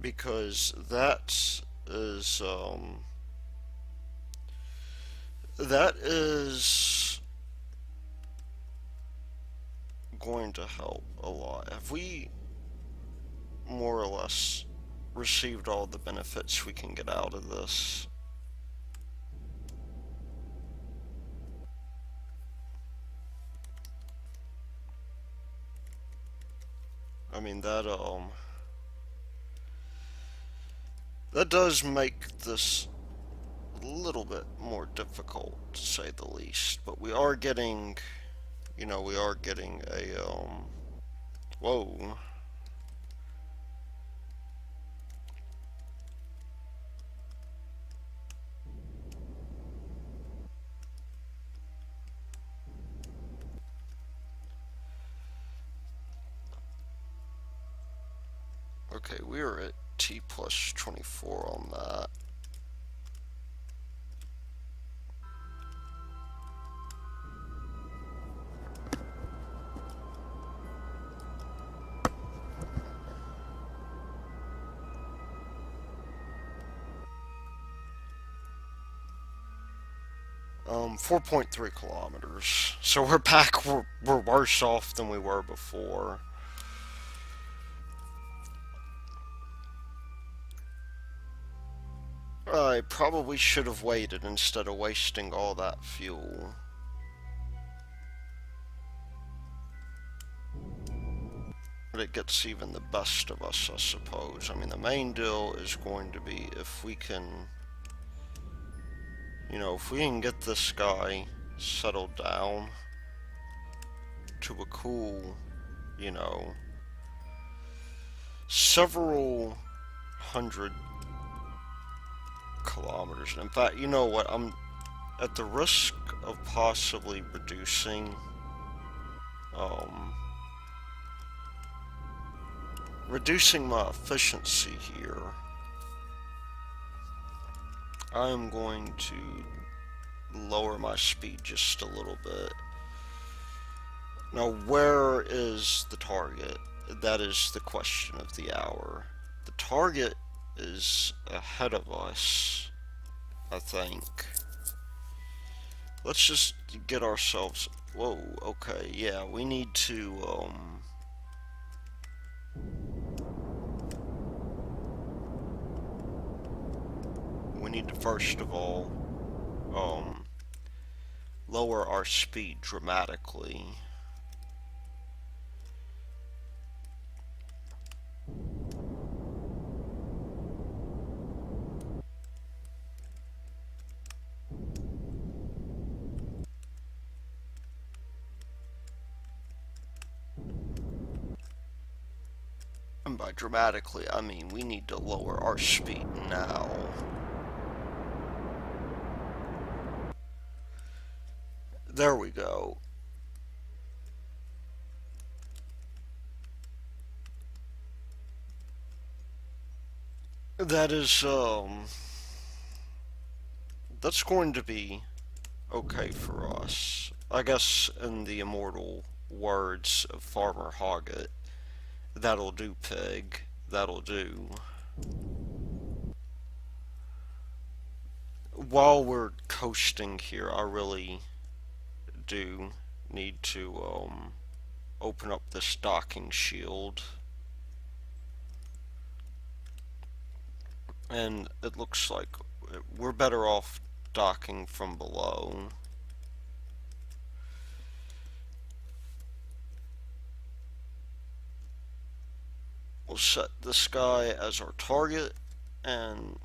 because that is going to help a lot. Have we more or less received all the benefits we can get out of this? I mean, that does make this a little bit more difficult, to say the least, but we are getting, we are getting a, whoa. Okay, we are at T plus 24 on that. Um, 4.3 kilometers. So we're back, we're worse off than we were before. I probably should have waited instead of wasting all that fuel. but it gets even the best of us, I suppose. I mean, the main deal is going to be if we can, if we can get this guy settled down to a cool, you know, several hundred kilometers. In fact, you know what? I'm at the risk of possibly um, reducing my efficiency here. I'm going to lower my speed just a little bit. Now, where is the target? That is the question of the hour. The target is ahead of us, I think. Let's just get ourselves... Whoa, okay, yeah, we need to, first of all, lower our speed dramatically. And by dramatically, I mean we need to lower our speed now. There we go. That is, that's going to be okay for us. I guess in the immortal words of Farmer Hoggett, that'll do, pig. That'll do. While we're coasting here, I really do need to open up this docking shield. And it looks like we're better off docking from below. We'll set this guy as our target, and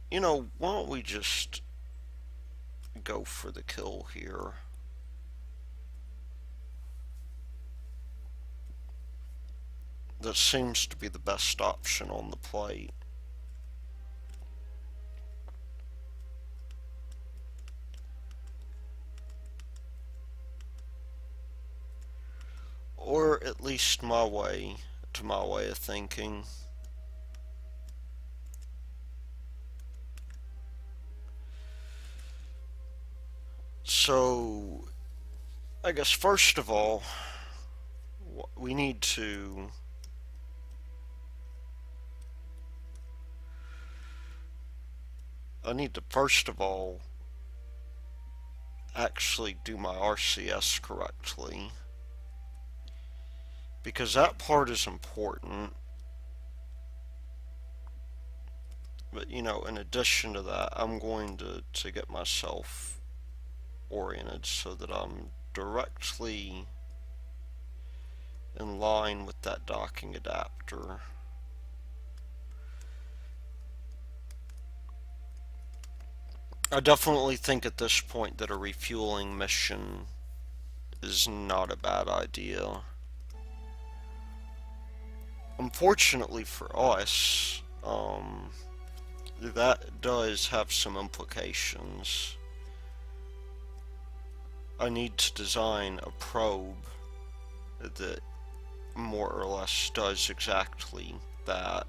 why don't we just go for the kill here? That seems to be the best option on the plate. Or at least my way of thinking. So, I guess first of all, we need to first of all actually do my RCS correctly, because that part is important. But in addition to that, I'm going to get myself oriented so that I'm directly in line with that docking adapter. I definitely think at this point that a refueling mission is not a bad idea. Unfortunately for us, that does have some implications. I need to design a probe that more or less does exactly that.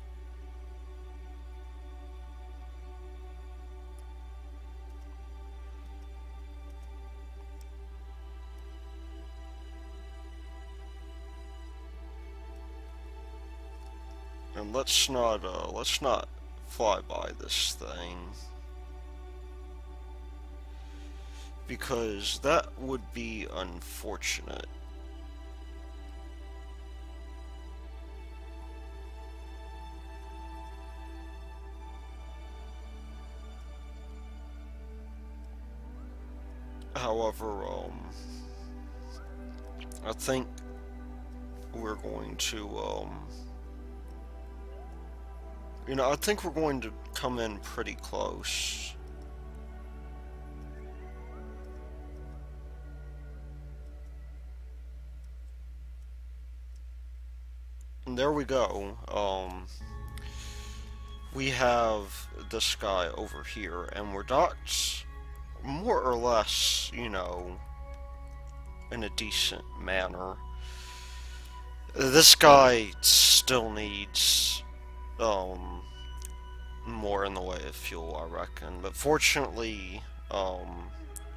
And let's not fly by this thing, because that would be unfortunate. However, I think we're going to, I think we're going to come in pretty close. And there we go. We have this guy over here, and we're docked more or less, in a decent manner. This guy still needs, more in the way of fuel, I reckon. But fortunately,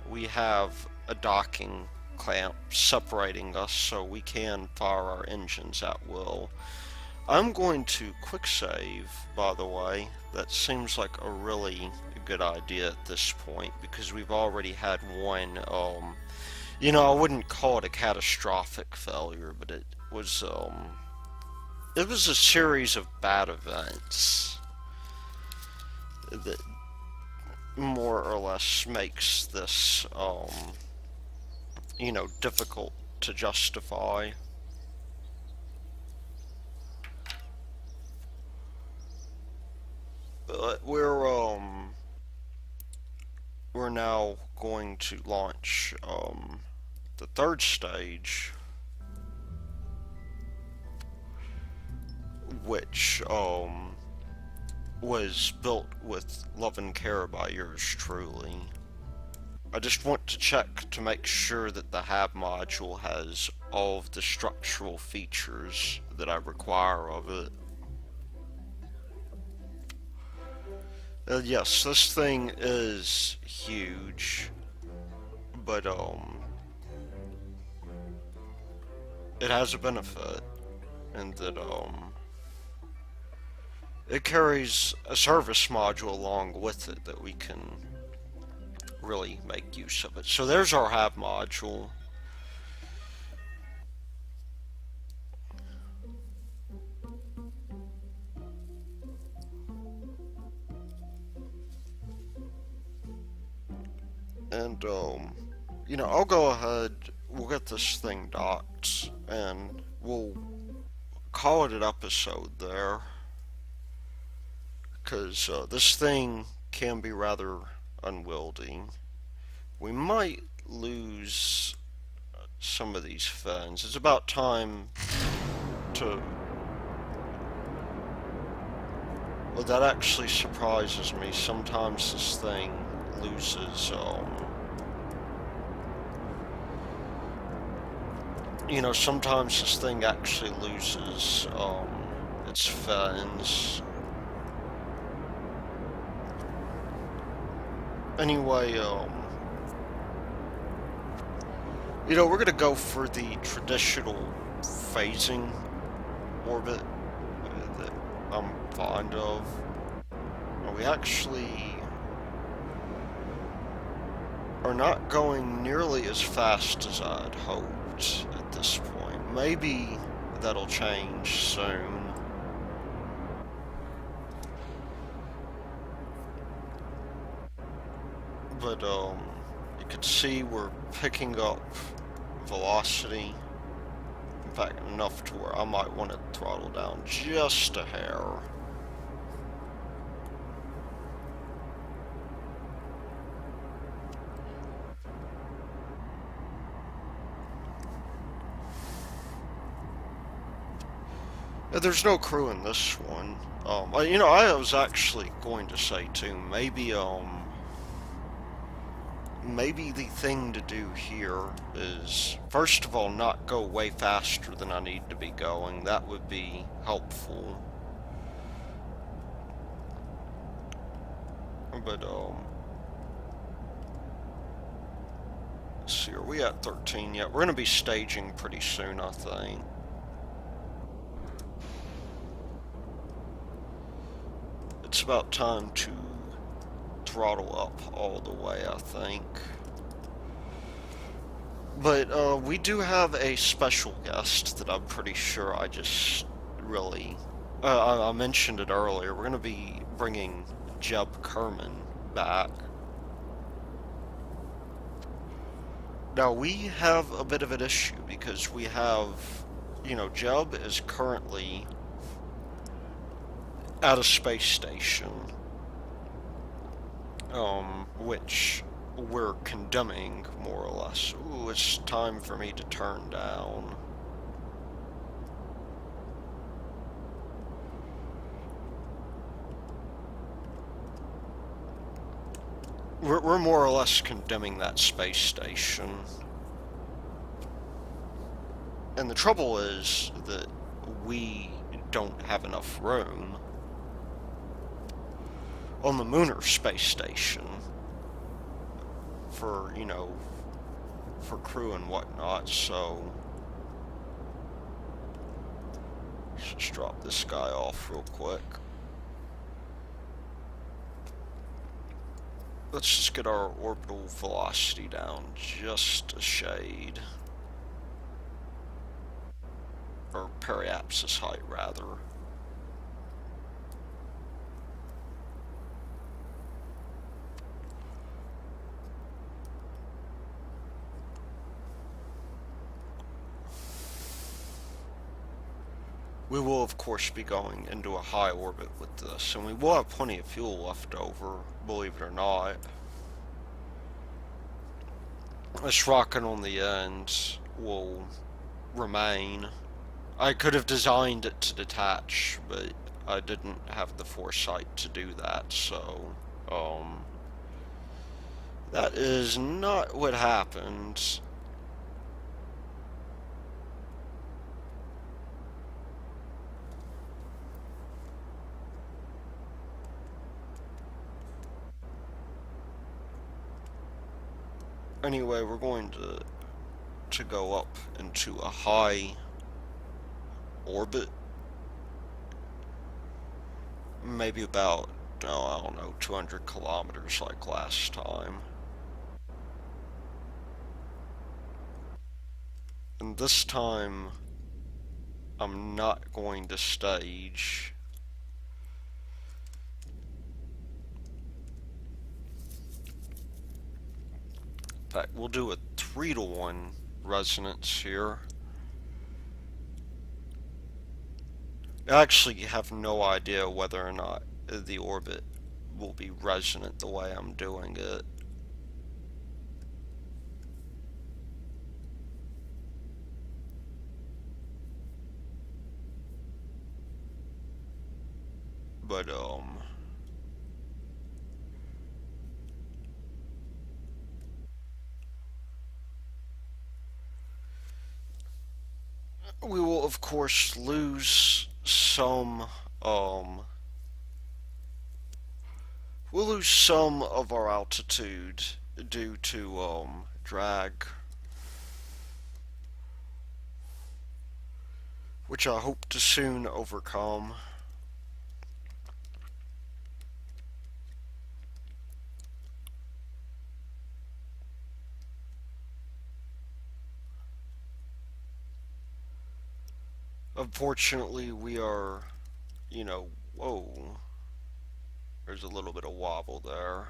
we have a docking clamp separating us so we can fire our engines at will. I'm going to quick save, by the way. That seems like a really good idea at this point because we've already had one, I wouldn't call it a catastrophic failure, but it was a series of bad events that more or less makes this, difficult to justify. But we're now going to launch, the third stage, which, was built with love and care by yours truly. I just want to check to make sure that the HAB module has all of the structural features that I require of it. Yes, this thing is huge, but it has a benefit in that it carries a service module along with it that we can really make use of it. So there's our HAB module. And, I'll go ahead, we'll get this thing docked, and we'll call it an episode there. Because this thing can be rather unwieldy. We might lose some of these fins. It's about time to... Well, that actually surprises me. Sometimes this thing loses, sometimes this thing actually loses, its fins. Anyway, we're gonna go for the traditional phasing orbit that I'm fond of. We actually are not going nearly as fast as I'd hoped at this point. Maybe that'll change soon. But, you can see we're picking up velocity. In fact, enough to where I might want to throttle down just a hair. There's no crew in this one. I was actually going to say too, maybe the thing to do here is, first of all, not go way faster than I need to be going. That would be helpful. But, let's see, are we at 13 yet? We're going to be staging pretty soon, I think. It's about time to throttle up all the way, I think. But we do have a special guest that I'm pretty sure I just really... I mentioned it earlier. We're going to be bringing Kerbin back. Now, we have a bit of an issue because we have Jeb is currently at a space station, which we're condemning, more or less. Ooh, it's time for me to turn down. We're more or less condemning that space station. And the trouble is that we don't have enough room on the Lunar space station for, for crew and whatnot, so let's just drop this guy off real quick. Let's just get our orbital velocity down just a shade. Or periapsis height, rather. We will, of course, be going into a high orbit with this, and we will have plenty of fuel left over, believe it or not. This rocket on the end will remain. I could have designed it to detach, but I didn't have the foresight to do that, so, that is not what happened. Anyway, we're going to go up into a high orbit. Maybe about, oh, I don't know, 200 kilometers like last time. And this time, I'm not going to stage. In fact, we'll do a 3-to-1 resonance here. I actually have no idea whether or not the orbit will be resonant the way I'm doing it. But, we will, of course, lose some, we'll lose some of our altitude due to, drag, which I hope to soon overcome. Unfortunately, we are, whoa, there's a little bit of wobble there.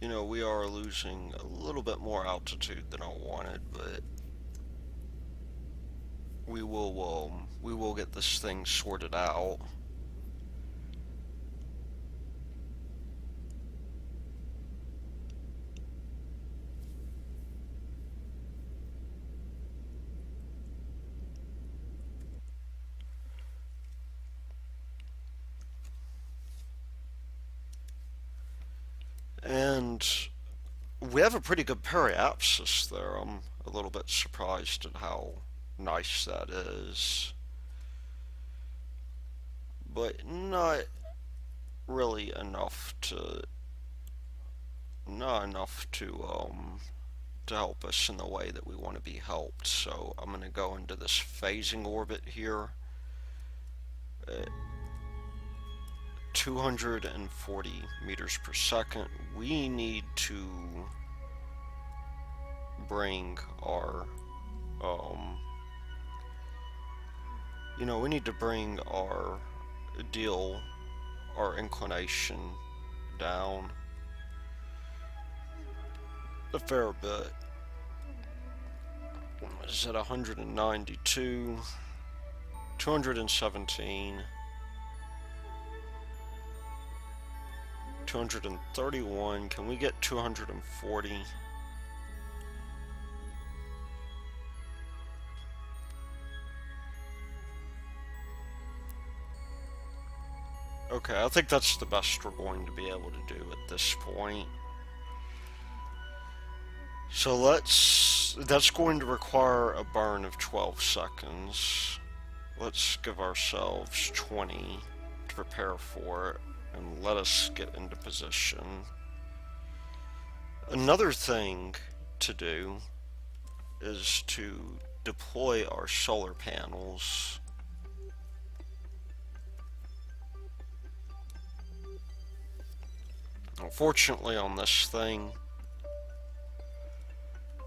We are losing a little bit more altitude than I wanted, but we will get this thing sorted out. And we have a pretty good periapsis there. I'm a little bit surprised at how nice that is. But not really enough to to help us in the way that we want to be helped. So I'm going to go into this phasing orbit here at 240 meters per second. We need to bring our we need to bring our our inclination down. a fair bit. Is at 192, 217, 231. Can we get 240? Okay, I think that's the best we're going to be able to do at this point. So that's going to require a burn of 12 seconds. Let's give ourselves 20 to prepare for it, and let us get into position. Another thing to do is to deploy our solar panels. Unfortunately, on this thing,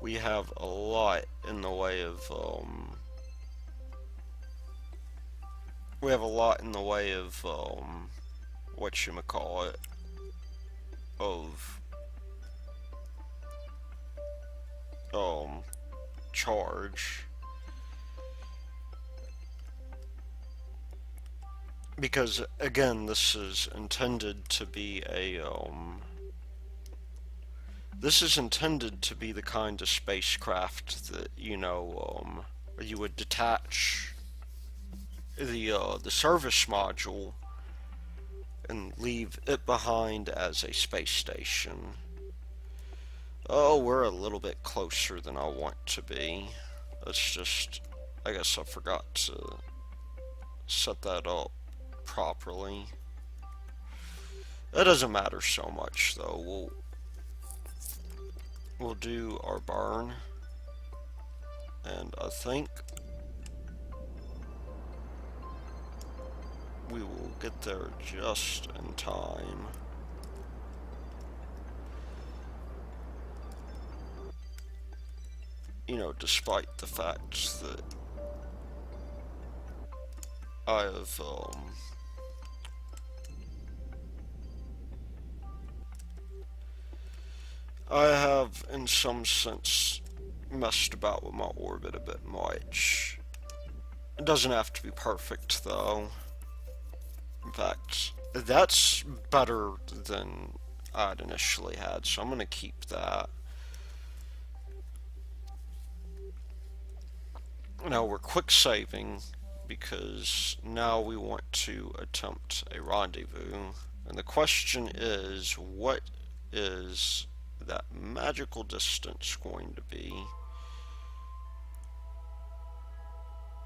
we have a lot in the way of whatchamacallit, of charge, because again, this is intended to be the kind of spacecraft that, you know, you would detach the service module and leave it behind as a space station. Oh, we're a little bit closer than I want to be. It's just, I guess I forgot to set that up properly. That doesn't matter so much, though. We'll do our burn, and I think we will get there just in time. You know, despite the fact that I have in some sense messed about with my orbit a bit much. It doesn't have to be perfect, though. In fact, that's better than I'd initially had, so I'm going to keep that. Now we're quick saving because now we want to attempt a rendezvous. And the question is, what is that magical distance going to be?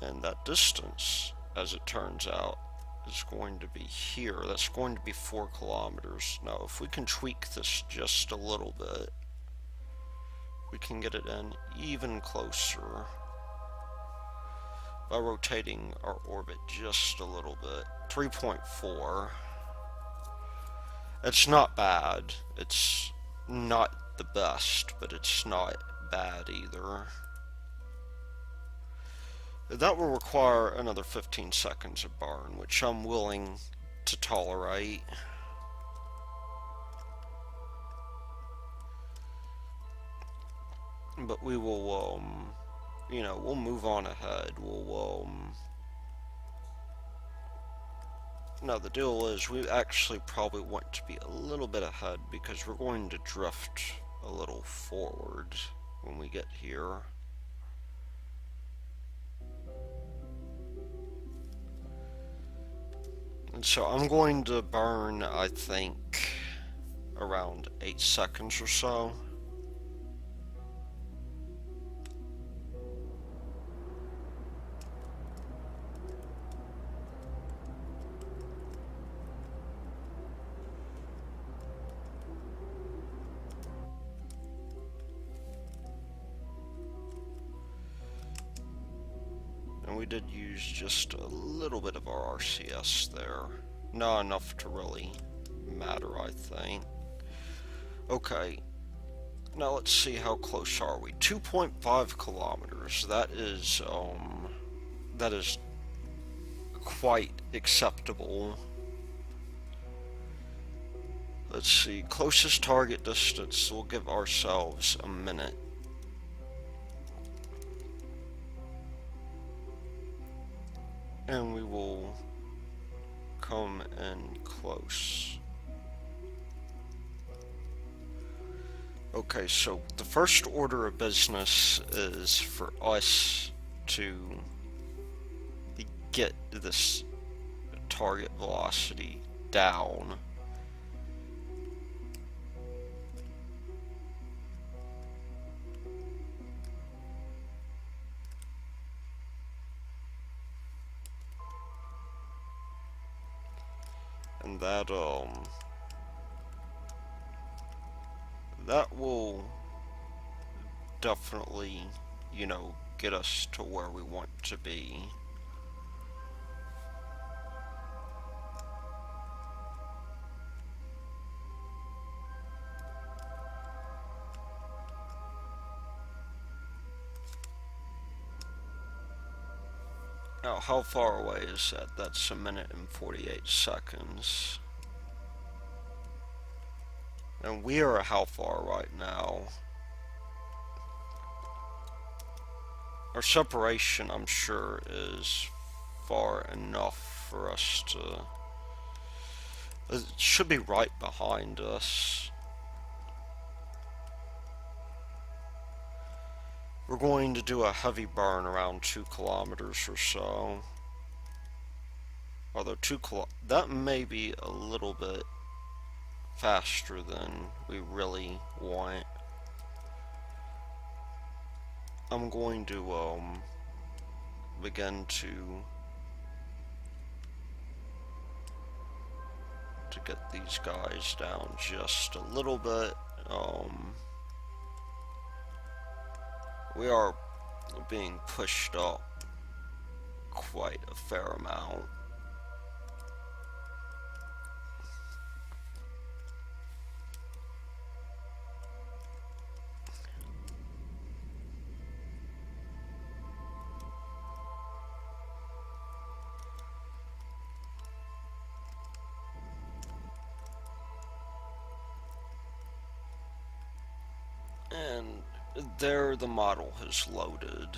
And that distance, as it turns out, is going to be here. That's going to be 4 kilometers. Now, if we can tweak this just a little bit, we can get it in even closer by rotating our orbit just a little bit. 3.4. It's not bad. It's not the best, but it's not bad either. That will require another 15 seconds of burn, which I'm willing to tolerate. But we will, you know, we'll move on ahead. Now the deal is, we actually probably want to be a little bit ahead because we're going to drift a little forward when we get here. And so I'm going to burn, I think, around 8 seconds or so. And we did use just a little bit of our RCS there. Not enough to really matter, I think. Okay. Now let's see, how close are we? 2.5 kilometers. That is quite acceptable. Let's see, closest target distance. We'll give ourselves a minute. And we will come in close. Okay, so the first order of business is for us to get this target velocity down. And that will definitely, get us to where we want to be. Now, how far away is that? That's a minute and 48 seconds. And we are how far right now? Our separation, I'm sure, is far enough for us to... It should be right behind us. We're going to do a heavy burn around 2 kilometers or so. Although that may be a little bit faster than we really want. I'm going to begin to get these guys down just a little bit. We are being pushed up quite a fair amount. And there the model has loaded.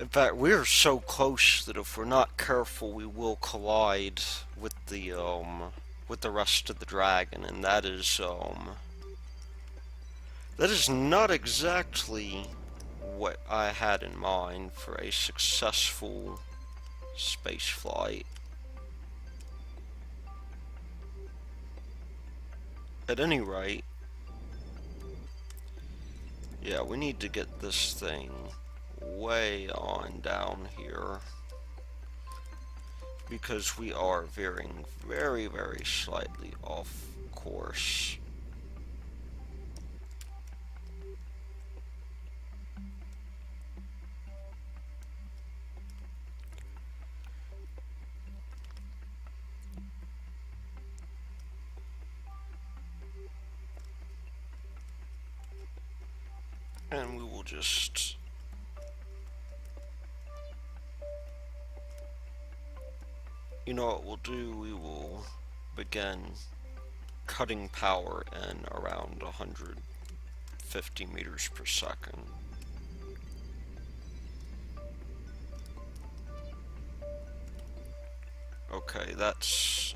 In fact, we are so close that if we're not careful, we will collide with the rest of the dragon, and that is not exactly what I had in mind for a successful space flight. At any rate, yeah, we need to get this thing way on down here because we are veering very, very slightly off course. And we will just what we'll do, we will begin cutting power in around 150 meters per second. Okay, that's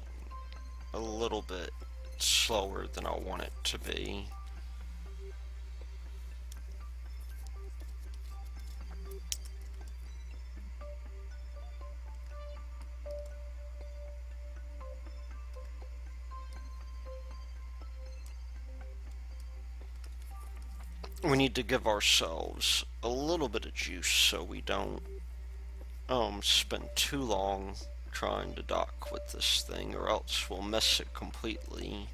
a little bit slower than I want it to be. We need to give ourselves a little bit of juice so we don't spend too long trying to dock with this thing, or else we'll miss it completely.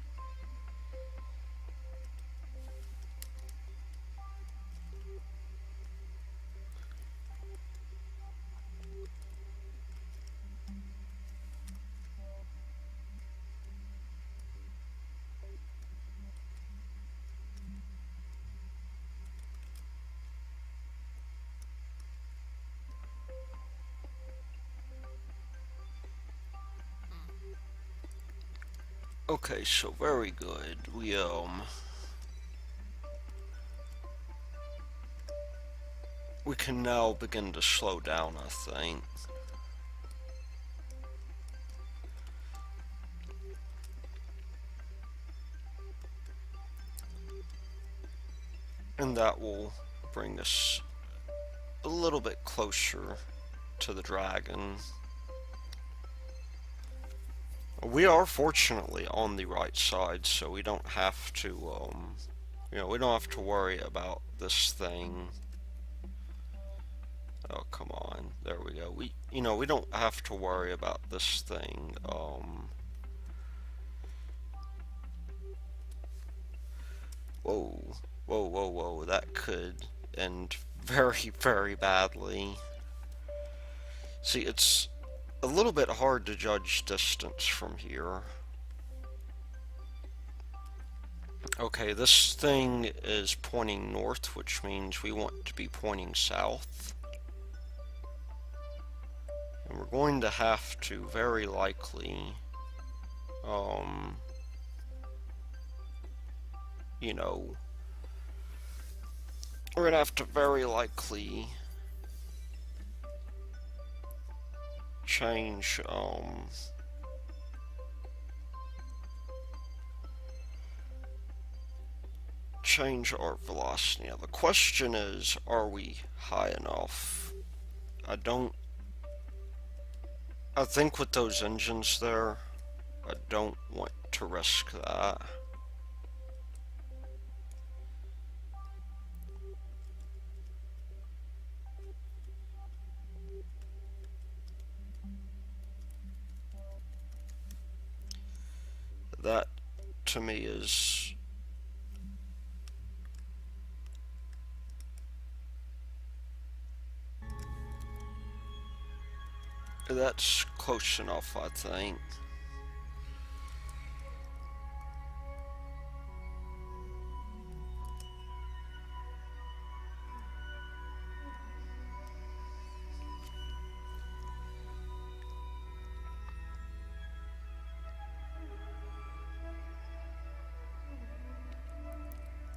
Okay, so very good. We can now begin to slow down, I think. And that will bring us a little bit closer to the dragon. We are fortunately on the right side, so we don't have to, we don't have to worry about this thing. Oh, come on. There we go. We don't have to worry about this thing, whoa, whoa, whoa, whoa, that could end very, very badly. See, it's a little bit hard to judge distance from here. Okay, this thing is pointing north, which means we want to be pointing south. And we're going to have to very likely, um, you know, we're going to have to very likely change, change our velocity. Now, the question is, are we high enough? I think with those engines there, I don't want to risk that. That, to me, is... That's close enough, I think.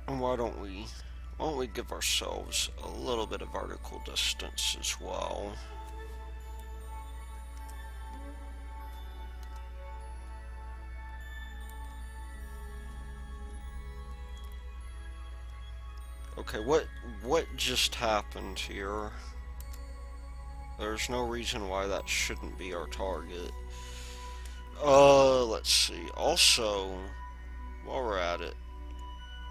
And why don't we give ourselves a little bit of vertical distance as well? Okay, what just happened here? There's no reason why that shouldn't be our target. Let's see. Also, while we're at it,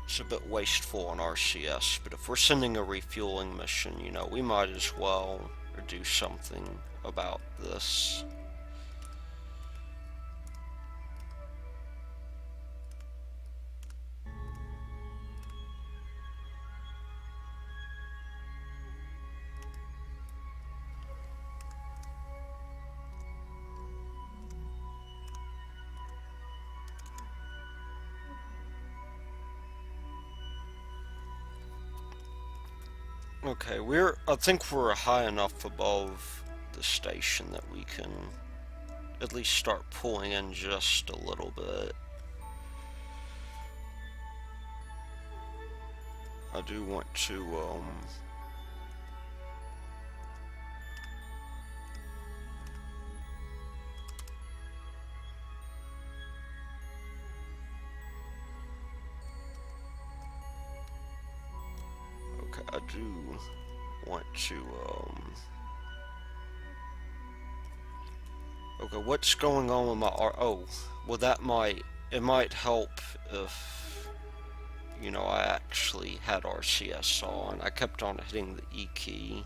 it's a bit wasteful on RCS, but if we're sending a refueling mission, we might as well do something about this. Okay, I think we're high enough above the station that we can at least start pulling in just a little bit. I do want to, okay, I do want to, okay, what's going on with my oh, well it might help if, I actually had RCS on. I kept on hitting the E key.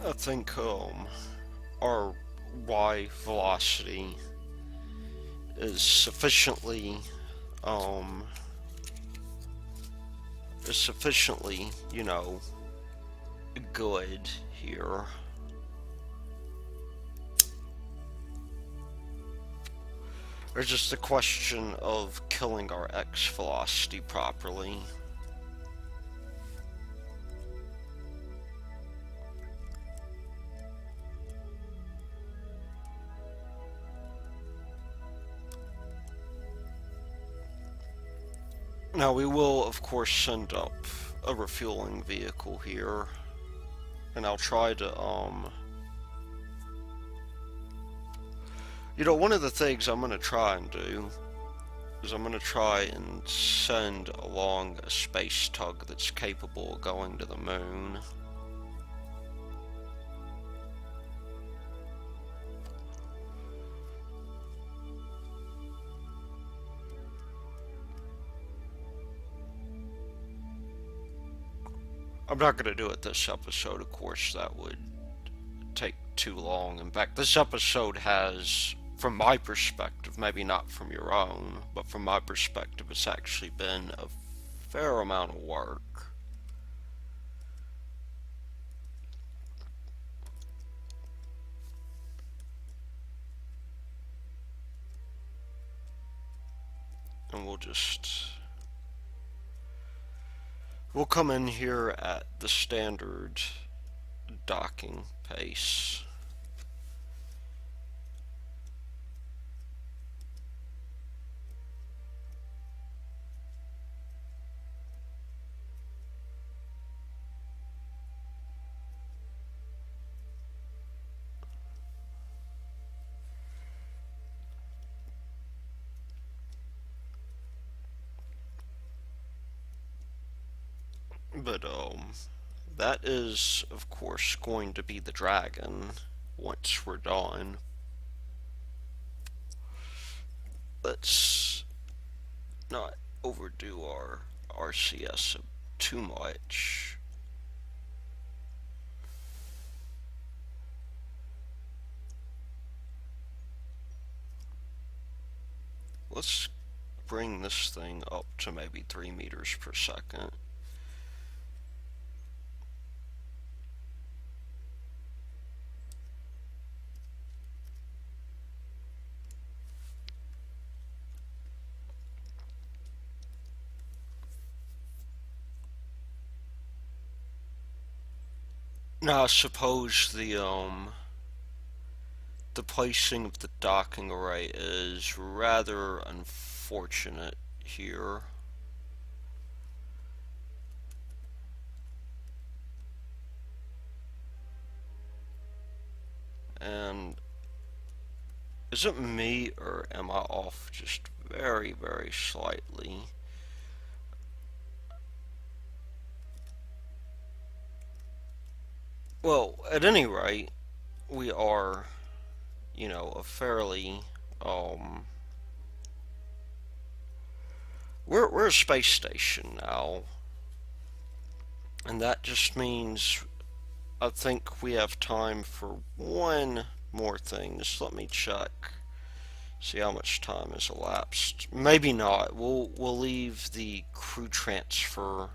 I think our Y velocity is sufficiently um you know, good here. There's just a question of killing our X velocity properly. Now we will, of course, send up a refueling vehicle here, and I'll try to, one of the things I'm going to try and do is I'm going to try and send along a space tug that's capable of going to the moon. I'm not going to do it this episode, of course, that would take too long. In fact, this episode has, from my perspective, maybe not from your own, but from my perspective, it's actually been a fair amount of work. And we'll come in here at the standard docking pace. But that is, of course, going to be the dragon once we're done. Let's not overdo our RCS too much. Let's bring this thing up to maybe 3 meters per second. Now, I suppose the placing of the docking array is rather unfortunate here. And is it me, or am I off just very, very slightly? Well, at any rate, we are, a fairly, we're a space station now. And that just means I think we have time for one more thing. Just let me check. See how much time has elapsed. Maybe not. We'll leave the crew transfer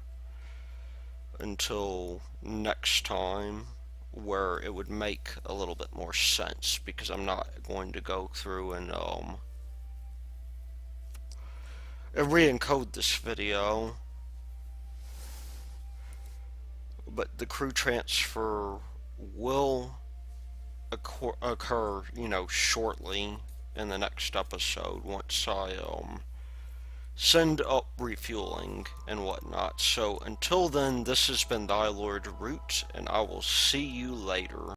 until next time, where it would make a little bit more sense, because I'm not going to go through and re-encode this video. But the crew transfer will occur, shortly in the next episode, once I send up refueling and whatnot. So until then, this has been Thy Lord Root, and I will see you later.